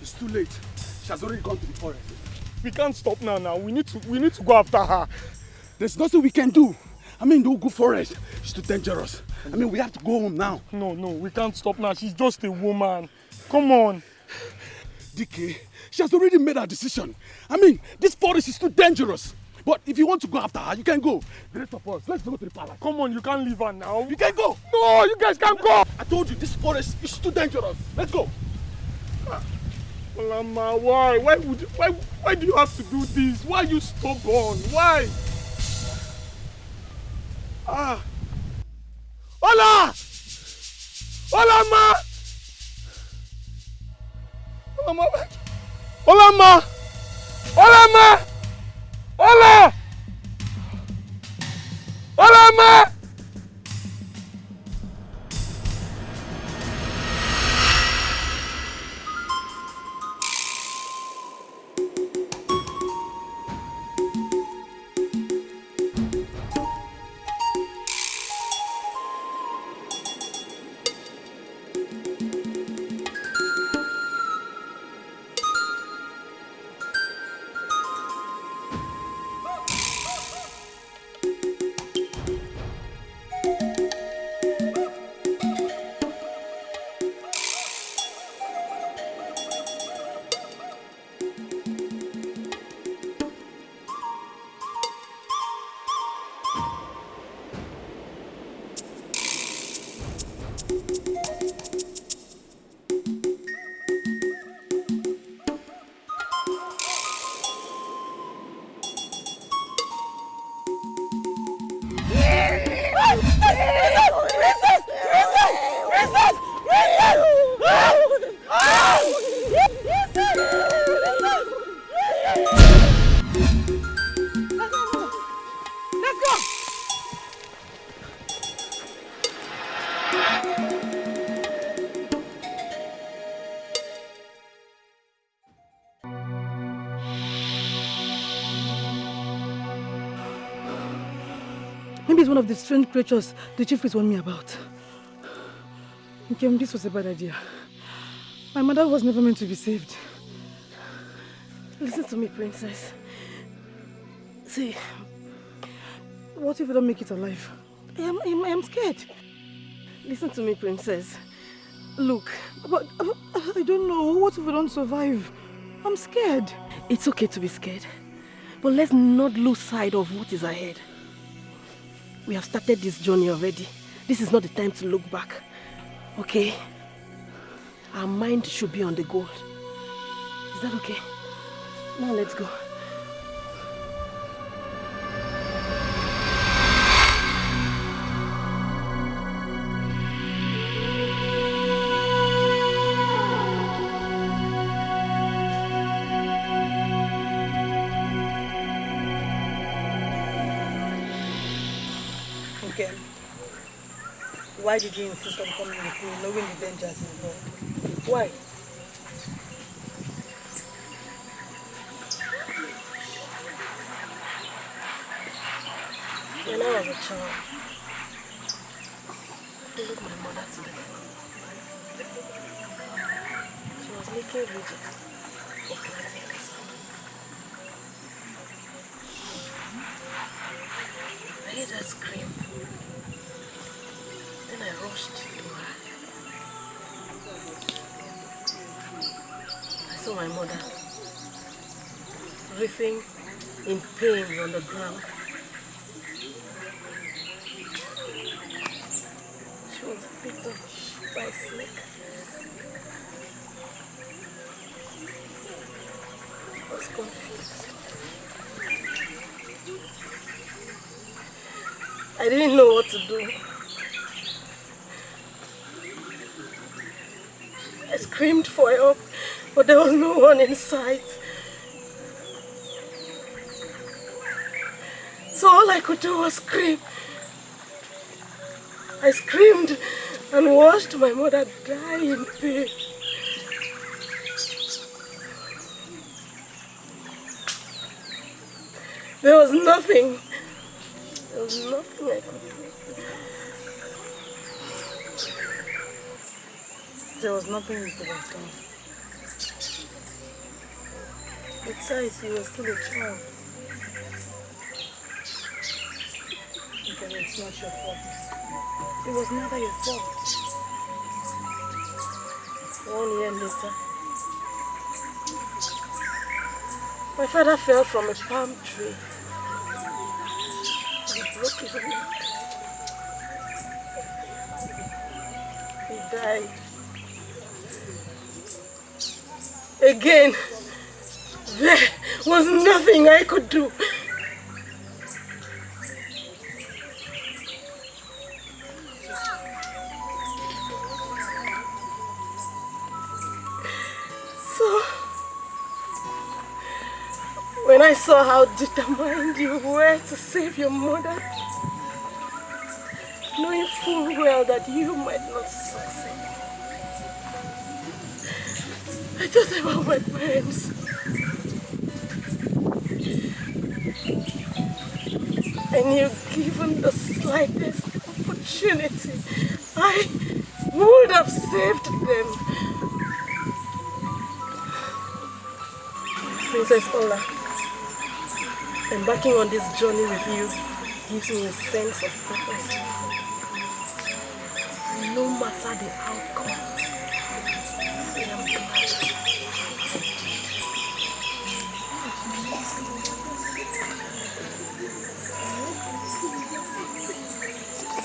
It's too late. She has already gone to the forest. We can't stop now. We need to go after her. There's nothing we can do. I mean, the Ugu Forest is too dangerous. I mean, we have to go home now. No, we can't stop now. She's just a woman. Come on. DK, she has already made her decision. I mean, this forest is too dangerous. But if you want to go after her, you can go. The rest of us, let's go to the palace. Come on, you can't leave her now. You can go. No, you guys can't go. I told you, this forest is too dangerous. Let's go. Olamma, why? Why do you have to do this? Why are you stubborn? Why? Ola! Olamma! Olamma! Olamma! Ola! Olamma! Maybe it's one of the strange creatures the chief is warning me about. Nkem, this was a bad idea. My mother was never meant to be saved. Listen to me, princess. See, what if I don't make it alive? I am scared. Listen to me, princess. Look. But I don't know. What if I don't survive? I'm scared. It's okay to be scared. But let's not lose sight of what is ahead. We have started this journey already. This is not the time to look back. Okay? Our mind should be on the goal. Is that okay? Now let's go. Okay. Why did you insist on coming with me, knowing the dangers involved? Why? When I was a child, I followed my mother to the farm. She was making ridges for planting cassava. I heard her scream. Then I rushed to her. saw my mother writhing in pain on the ground. She was bitten by a snake. I was confused. I didn't know what to do. I screamed for help, but there was no one in sight. So all I could do was scream. I screamed and watched my mother die in pain. There was nothing I could do. There was nothing you could have done. Besides, you were still a child. Because it's not your fault. It was never your fault. 1 year later, my father fell from a palm tree and broke his neck. He died. Again, there was nothing I could do. So, when I saw how determined you were to save your mother, knowing full well that you might not succeed, I thought about my parents. And you given the slightest opportunity, I would have saved them. Princess Ola, embarking on this journey with you gives me a sense of purpose. No matter the outcome, I am glad.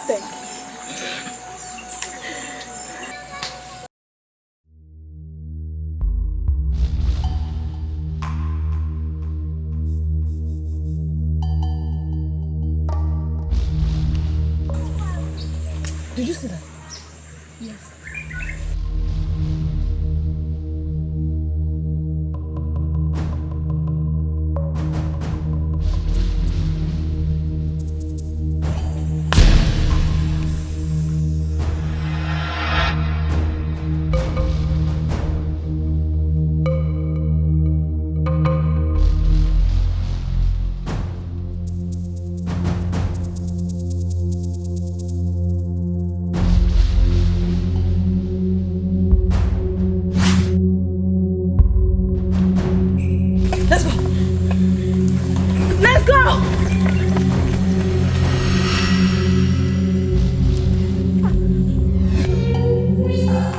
Thank you. Did you see that? Yes. Let's go!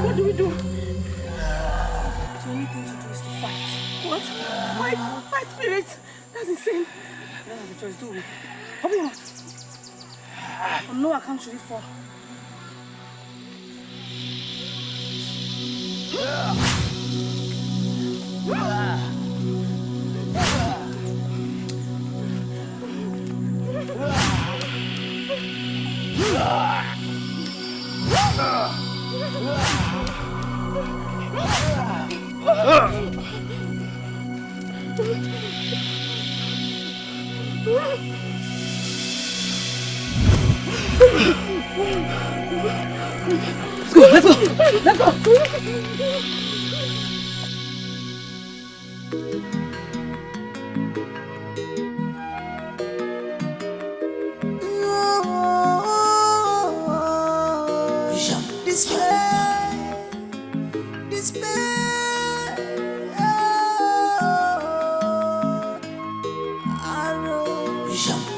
What do we do? The only thing to do is to fight. What? Fight spirits? That's insane. You don't have a choice, do we? Open your mouth. On no account should we fall. Let's go! Let's go! Despair, despair. Arrow, despair,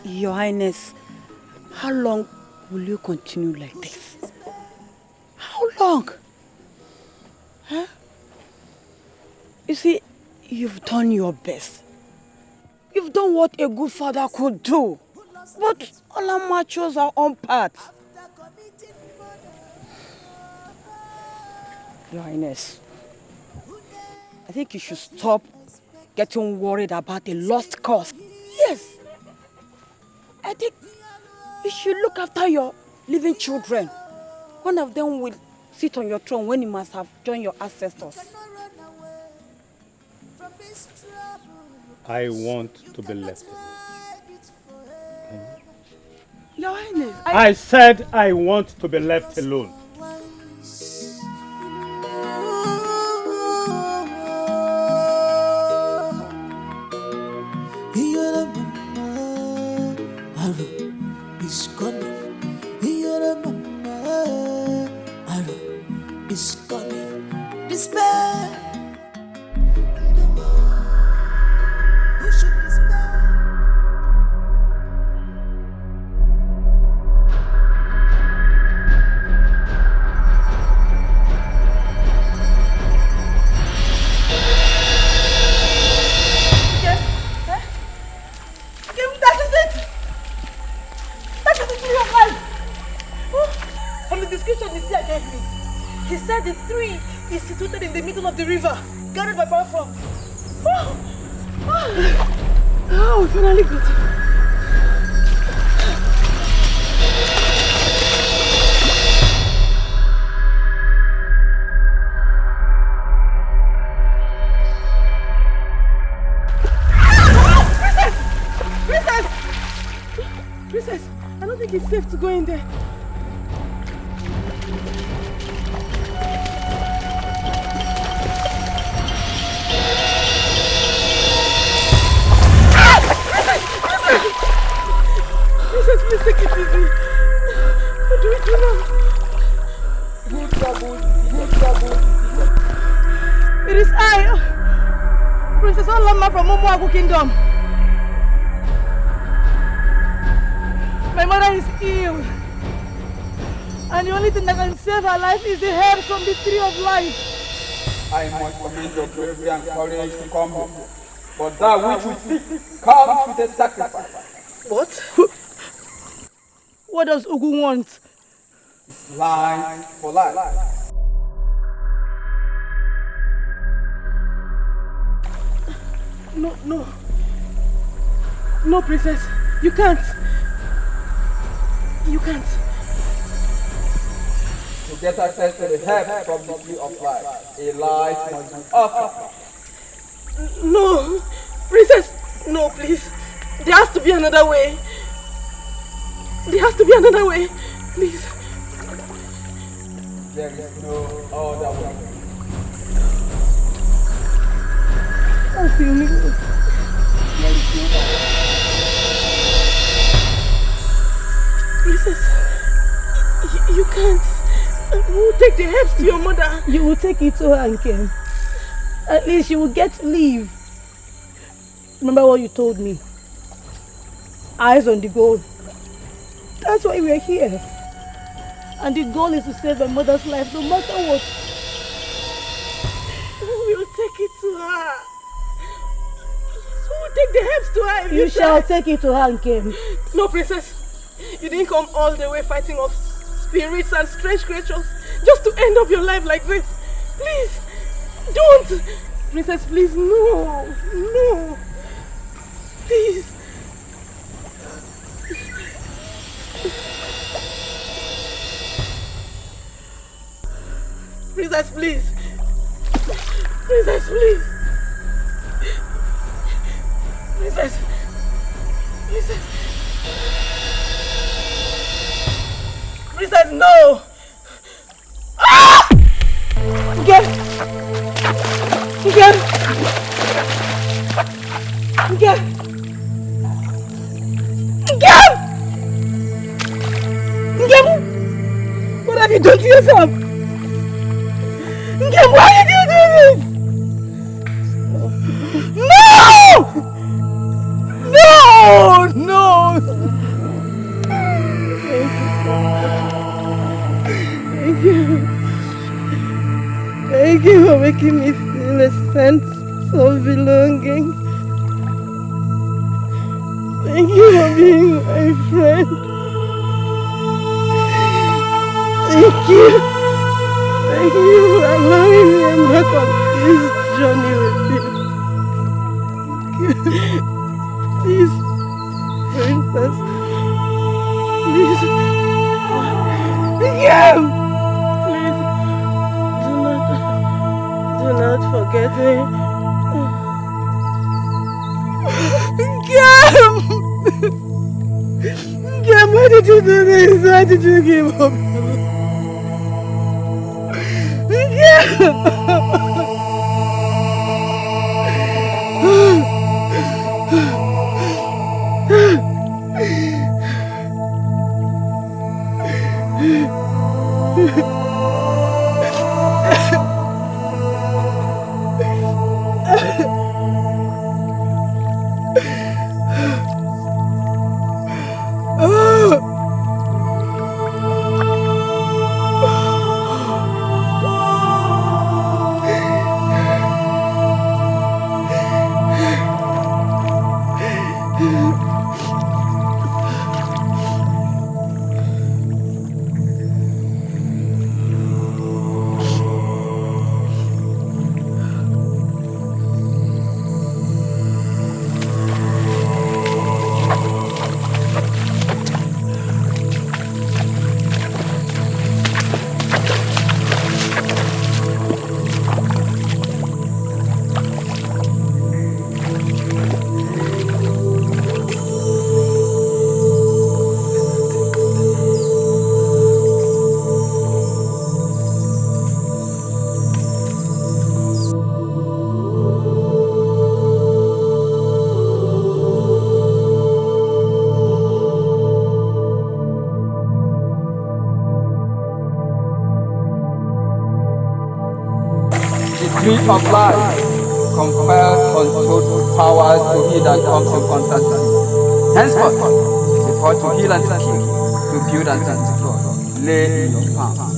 Your Highness, how long will you continue like this? How long? Huh? You see, you've done your best. You've done what a good father could do. But Olamma chose her own path. Your Highness, I think you should stop getting worried about a lost cause. Yes. I think you should look after your living children. One of them will sit on your throne when you must have joined your ancestors. I want to be left alone. Your Highness, I said I want to be left alone. Is coming. Arrow is coming. Despair. Who should despair? That is it! That is the tree of life! From the description Nisia gave me, he said the tree is situated in the middle of the river, guarded by palm fronds. Oh, we finally got it. Princess, I don't think it's safe to go in there. Princess, please take it easy. What do we do now? It is I, Princess Olamma from Umuagu Kingdom. My mother is ill, and the only thing that can save her life is the herb from the tree of life. I must commend your bravery and courage to come home, but that which we seek comes with a sacrifice. What? What does Ugu want? It's life for life. No, Princess, you can't. You can't. To get access to the herb from the tree of life, a life must be offered. No, Princess, no, please. There has to be another way. There has to be another way, please. There is no other way. Oh, feel me. Princess, you can't. Who will take the herbs to your mother? You will take it to her and Ken. At least you will get leave. Remember what you told me. Eyes on the goal. That's why we're here. And the goal is to save my mother's life no matter what. We will take it to her. Who will take the herbs to her if you shall take it to her and Ken. No, Princess. You didn't come all the way fighting off spirits and strange creatures just to end up your life like this. Please, don't! Princess, please, no! No! Please! Princess, please! Princess, please! Princess! Princess! Princess, no! Ah! Get! Get! Get! Get! Get! What have you done to yourself? Get! Why did you do this? No! No! No! Thank you for making me feel a sense of belonging. Thank you for being my friend. Thank you. Thank you for allowing me to embark on this journey with you. Please, princess. Please. Again! Please, do not forget me. Gam! Gam, why did you do this? Why did you give up? Tree of life confers untold powers to he that comes in contact with it. Henceforth, before to heal and to kill, to build and to destroy, lay in your palm.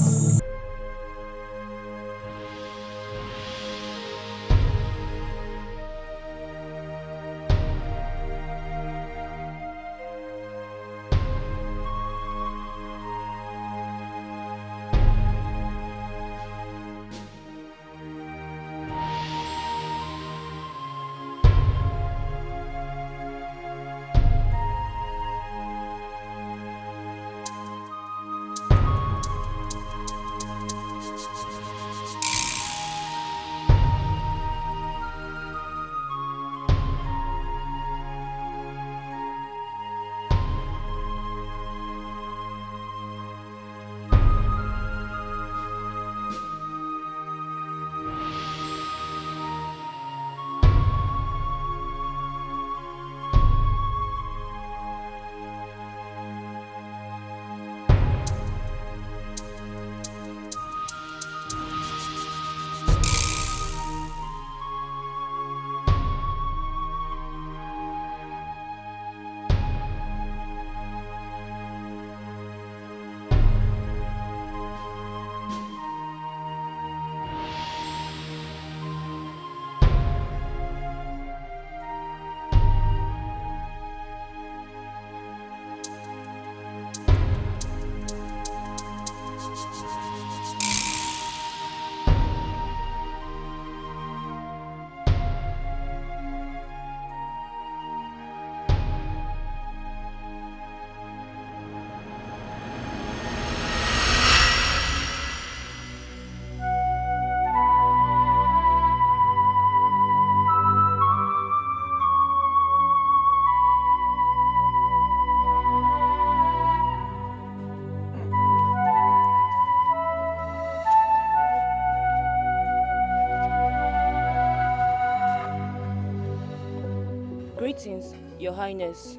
Greetings, Your Highness.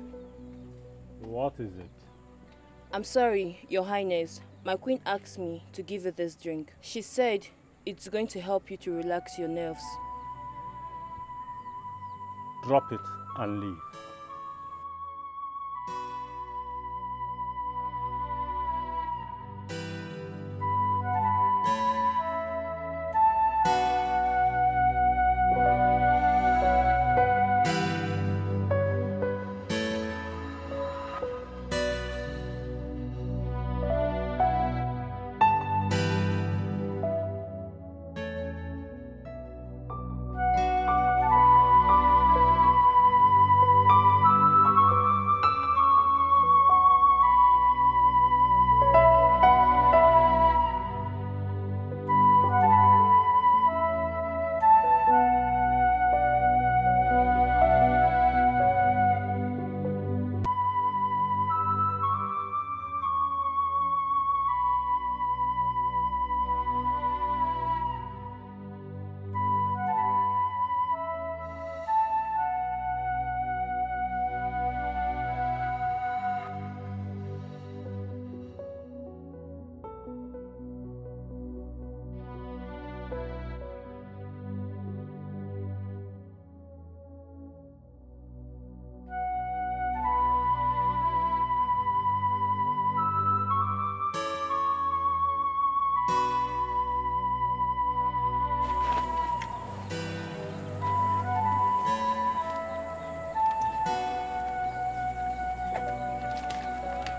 What is it? I'm sorry, Your Highness. My queen asked me to give you this drink. She said it's going to help you to relax your nerves. Drop it and leave.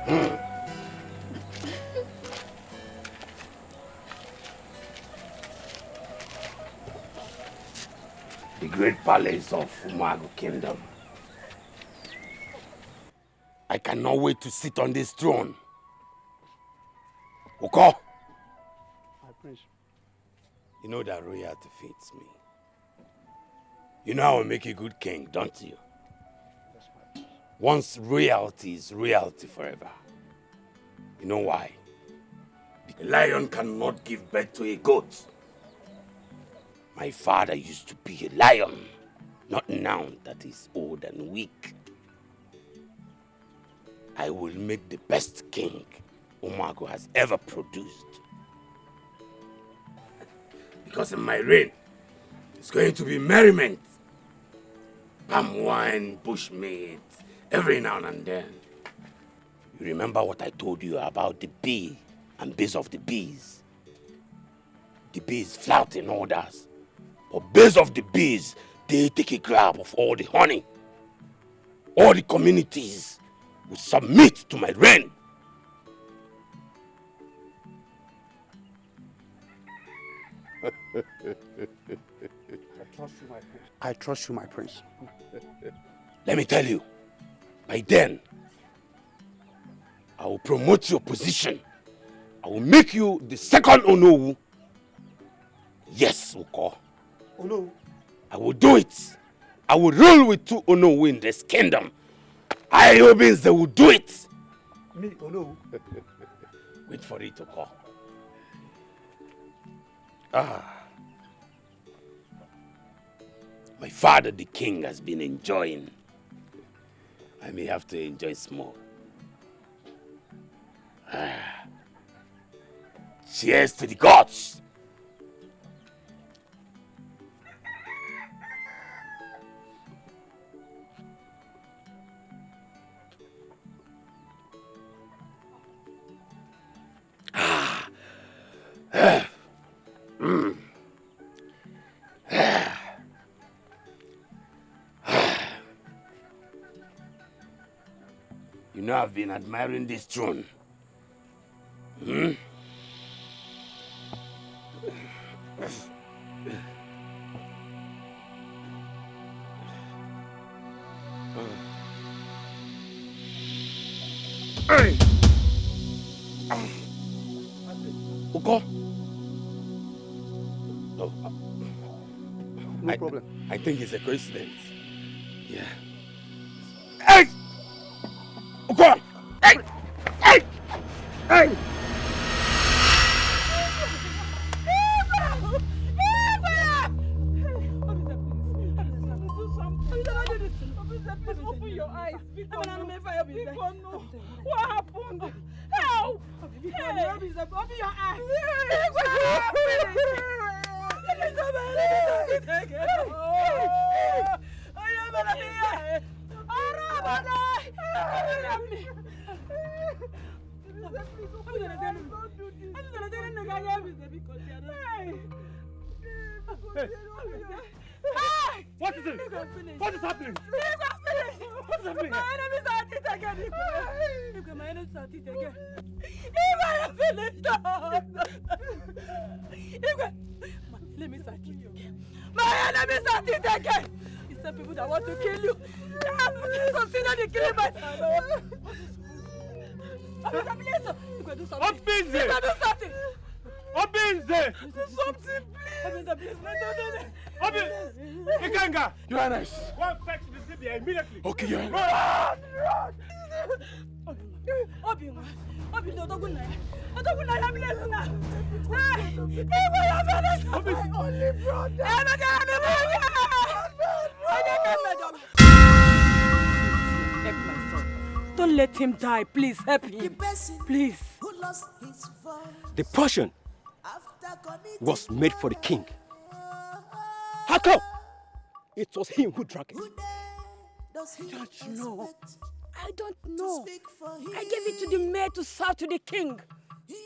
The great palace of Umagu Kingdom. I cannot wait to sit on this throne. Oko! My prince. You know that royalty fits me. You know how I make a good king, don't you? Yes, my prince. Once royalty is royalty forever. You know why? The lion cannot give birth to a goat. My father used to be a lion, not now that he's old and weak. I will make the best king Umagu has ever produced. Because in my reign, it's going to be merriment. Palm wine, bushmeat, every now and then. You remember what I told you about the bee and bees of the bees? The bees flouting orders. But bees of the bees, they take a grab of all the honey. All the communities will submit to my reign. I trust you, my prince. Let me tell you, by then, I will promote your position. I will make you the second Onowu. Yes, Oko. Onowu? I will do it. I will rule with 2 Onowu in this kingdom. I, Obinze, will do it. Me, Onowu? Wait for it, Oko. Ah. My father, the king, has been enjoying. I may have to enjoy small. Ah. Cheers to the gods! Ah. Ah. Mm. Ah. You know I've been admiring this throne. Hmm? Hey! Uko? No. No problem. I think it's a coincidence. Yeah. Hey! Uko! Hey! Hey! Hey! Open your eyes. What happened? Help! Hey! Open your eyes. Hey! What is it? What is happening? What is happening? My enemies are at it again. My enemies are at it again. Let me start it again. My enemies are at it again. It's the people that want to kill you. Consider the killing my son. You can do something. Obinze! You can do something. Obinze! Do something, please. Please, Obinze! Ikanga! Your Highness! Go and fetch the Libya immediately! Okay, Your Highness. Run! Don't let him die. Please help him. Please. The portion was made for the king. How come? It was him who drank it. Don't know. I don't know. I gave it to the maid to serve to the king.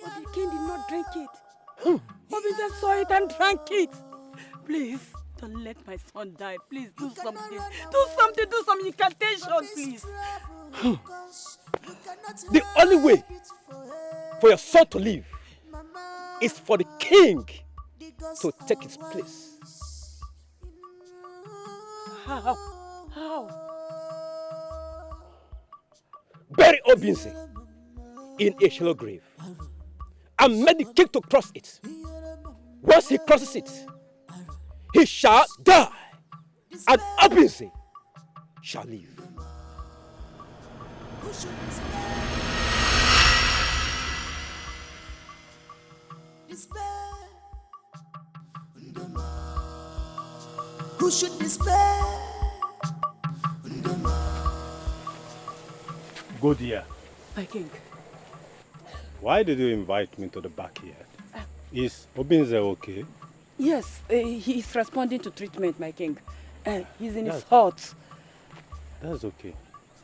But the king did not drink it. Obinze saw it and drank it. Please, don't let my son die. Please do something. Do something. Do some incantation, please. The only way for your son to live is for the king to take his place. How? How? Bury Obinze in a shallow grave and make the king to cross it. Once he crosses it, he shall die, and Obinze shall live. Who should despair? Go dear. My king. Why did you invite me to the backyard? Is Obinze okay? Yes, he is responding to treatment, my king. He's in his heart. That's okay.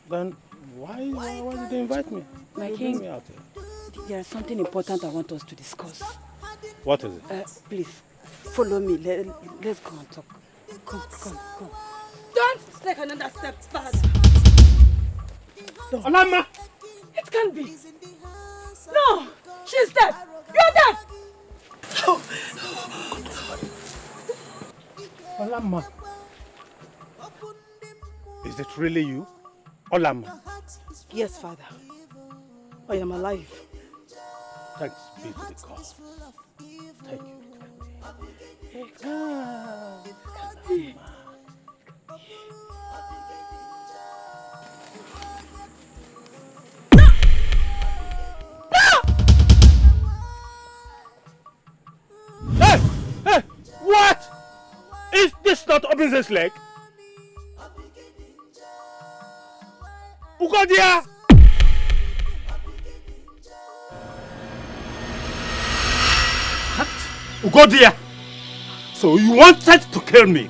Then why did you invite me? My You king, bring me out here. there is something important I want us to discuss. What is it? Please, follow me. Let's go and talk. Come. Don't take another step further. Olamma! It can't be. No! She's dead! You're dead! Olamma. Is it really you? Olamma. Yes, Father. I am alive. Thanks be to the God. Thank you. Hey! What? Is this not Obinze's leg? Ugodia! What? Ugodia! So you wanted to kill me?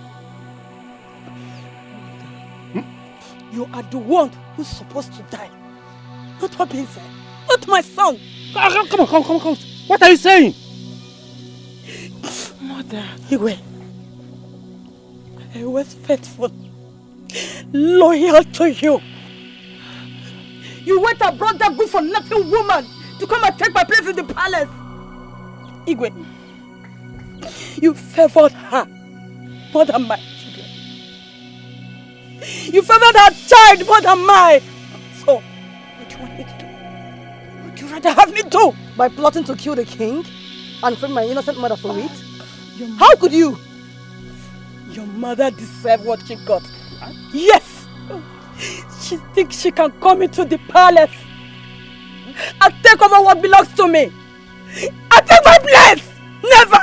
You are the one who's supposed to die. Not Obinze. Not my son. Come on. What are you saying? Mother, I was faithful, loyal to you. You went and brought that good for nothing woman to come and take my place in the palace. Igwe, you favored her more than my children. You favored her child more than mine. So, what do you want me to do? What would you rather have me do? By plotting to kill the king and free my innocent mother for it? How could you? Your mother deserves what she got. Yes! She thinks she can come into the palace and take over what belongs to me. And take my place! Never!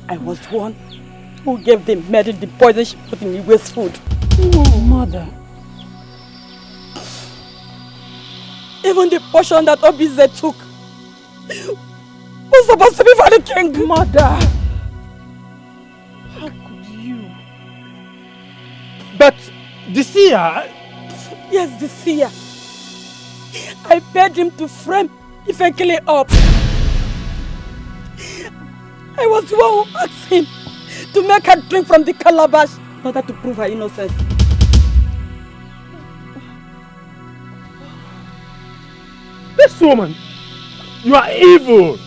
I was the one who gave the maiden the poison she put in Igwe's food. Oh, mother. Even the portion that Obinze took was supposed to be for the king. Mother! How could you? But the seer... Yes, the seer. I begged him to frame Ifekele up. I was the one who asked him to make her drink from the calabash in order to prove her innocence. This woman, you are evil.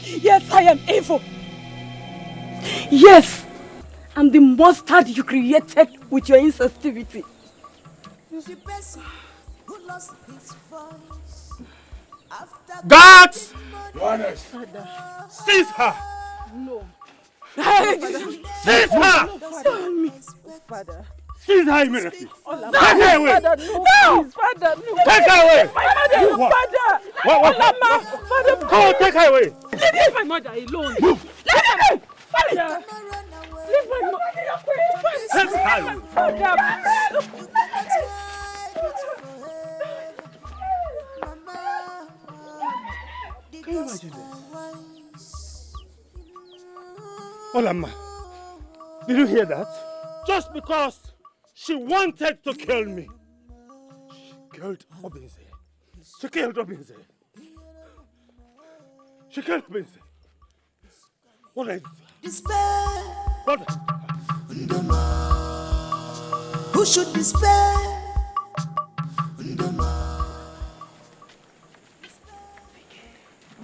Yes, I am evil. Yes, I'm the monster you created with your insensitivity. Guards! Seize her! No. Seize her! Father. Seize her immediately. Olamma. Take her away! Father, no! Please, Father, no! Take her away! My mother, no, What? Father! What? Olamma! Father, Go on, take her away! leave my mother alone! Move! Leave me! Father! Leave my mother! Take her away! Father! Can you imagine this? Olamma, did you hear that? Just because she wanted to kill me, she killed Obinze. She killed Obinze. She killed Obinze. What is despair? Brother, Who should despair?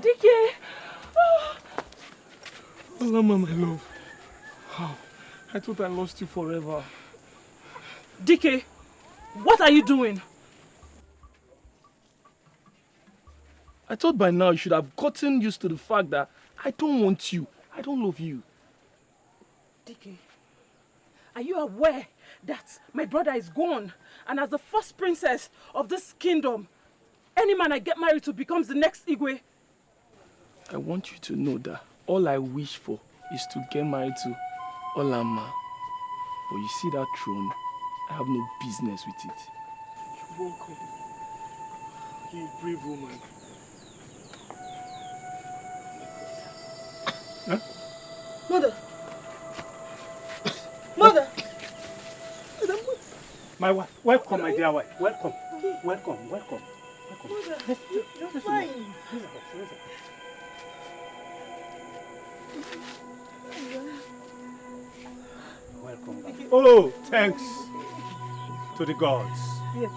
DK! Olamma, my love. How? I thought I lost you forever. DK, what are you doing? I thought by now you should have gotten used to the fact that I don't want you. I don't love you. DK, are you aware that my brother is gone? And as the first princess of this kingdom, any man I get married to becomes the next Igwe. I want you to know that all I wish for is to get married to Olamma. But you see that throne, I have no business with it. You're welcome. You're a brave woman. Huh? Mother! Mother! My wife, welcome, my dear wife. Welcome. Welcome, welcome. Welcome. Mother, You're fine. Welcome back. Oh, thanks to the gods. Yes.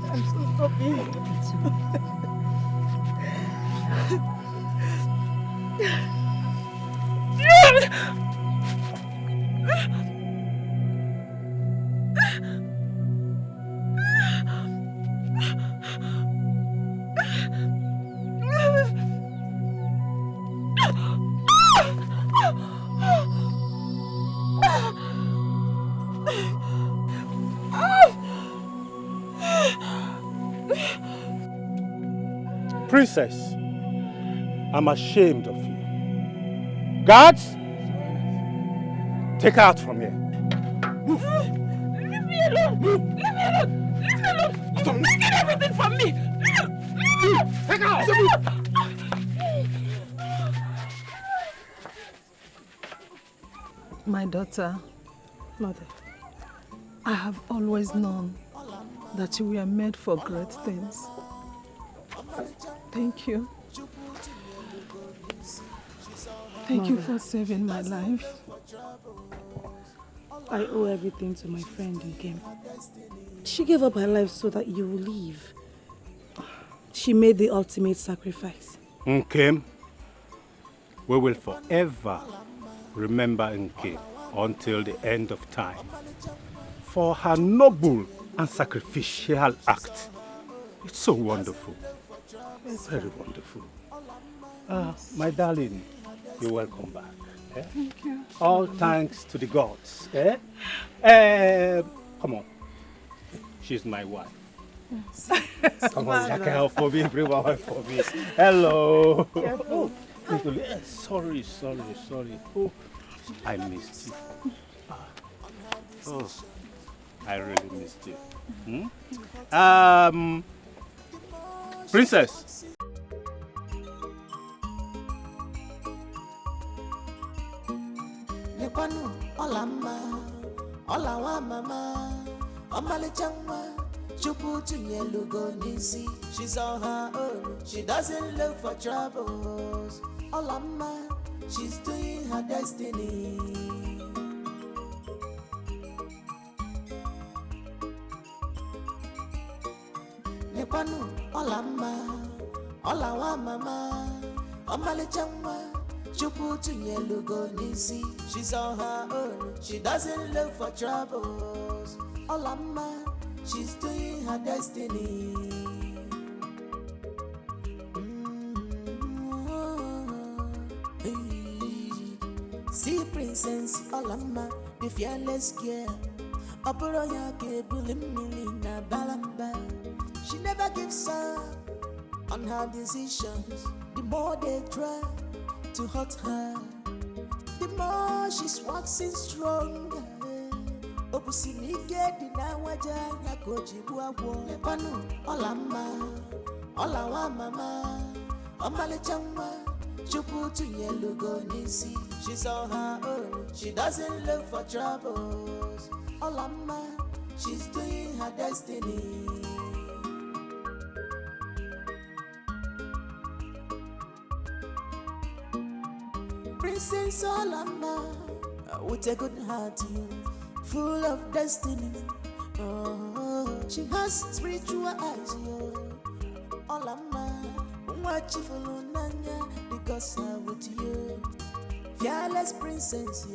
I'm so happy. Princess, I'm ashamed of you. Guards, take her out from here. Move. Leave me alone! Leave me alone! Leave me alone! You're taking everything from me! Take her out! My daughter, Mother, I have always known that you were made for great things. Thank you. Thank you for saving my life. I owe everything to my friend Nkem. She gave up her life so that you will live. She made the ultimate sacrifice. Nkem, we will forever remember Nkem until the end of time for her noble and sacrificial act. It's so wonderful. It's very wonderful. My darling, you're welcome back. Eh? Thank you. All thanks to the gods. Eh? Come on. She's my wife. Yes. Come on, Jack, help for me, bring my wife for me. Hello. Careful. Sorry. Oh, I missed you. Oh, I really missed you. Princess. Nekwanu Olamma, Olawa mama, Omalichanwa, Chukwu Tunyelugo Nisi. She's on her own, she doesn't look for troubles. Olamma, she's doing her destiny. Nekwanu Olamma, Olawa mama, Omalichanwa, Chukwu Tunyelugo Nisi. She's on her own, she doesn't look for troubles. Olamma, she's doing her destiny. See Princess Olamma, the fearless girl. Oporoya Kebulimili na Balamba. She never gives up on her decisions. The more they try to hurt her, the more she's waxing stronger. Obusinike dinawaja yakoji buawo. Nepanu Olamma, Olawa mama, Omalichanwa, Chukwu Tunyelugo Nisi. She's on her own, she doesn't look for troubles. Olamma, she's doing her her destiny. Princess Olamma, with a good heart, full of destiny. Oh, she has spiritual eyes, Olamma, what you follow, Nanya, because I'm with you. Fearless princess,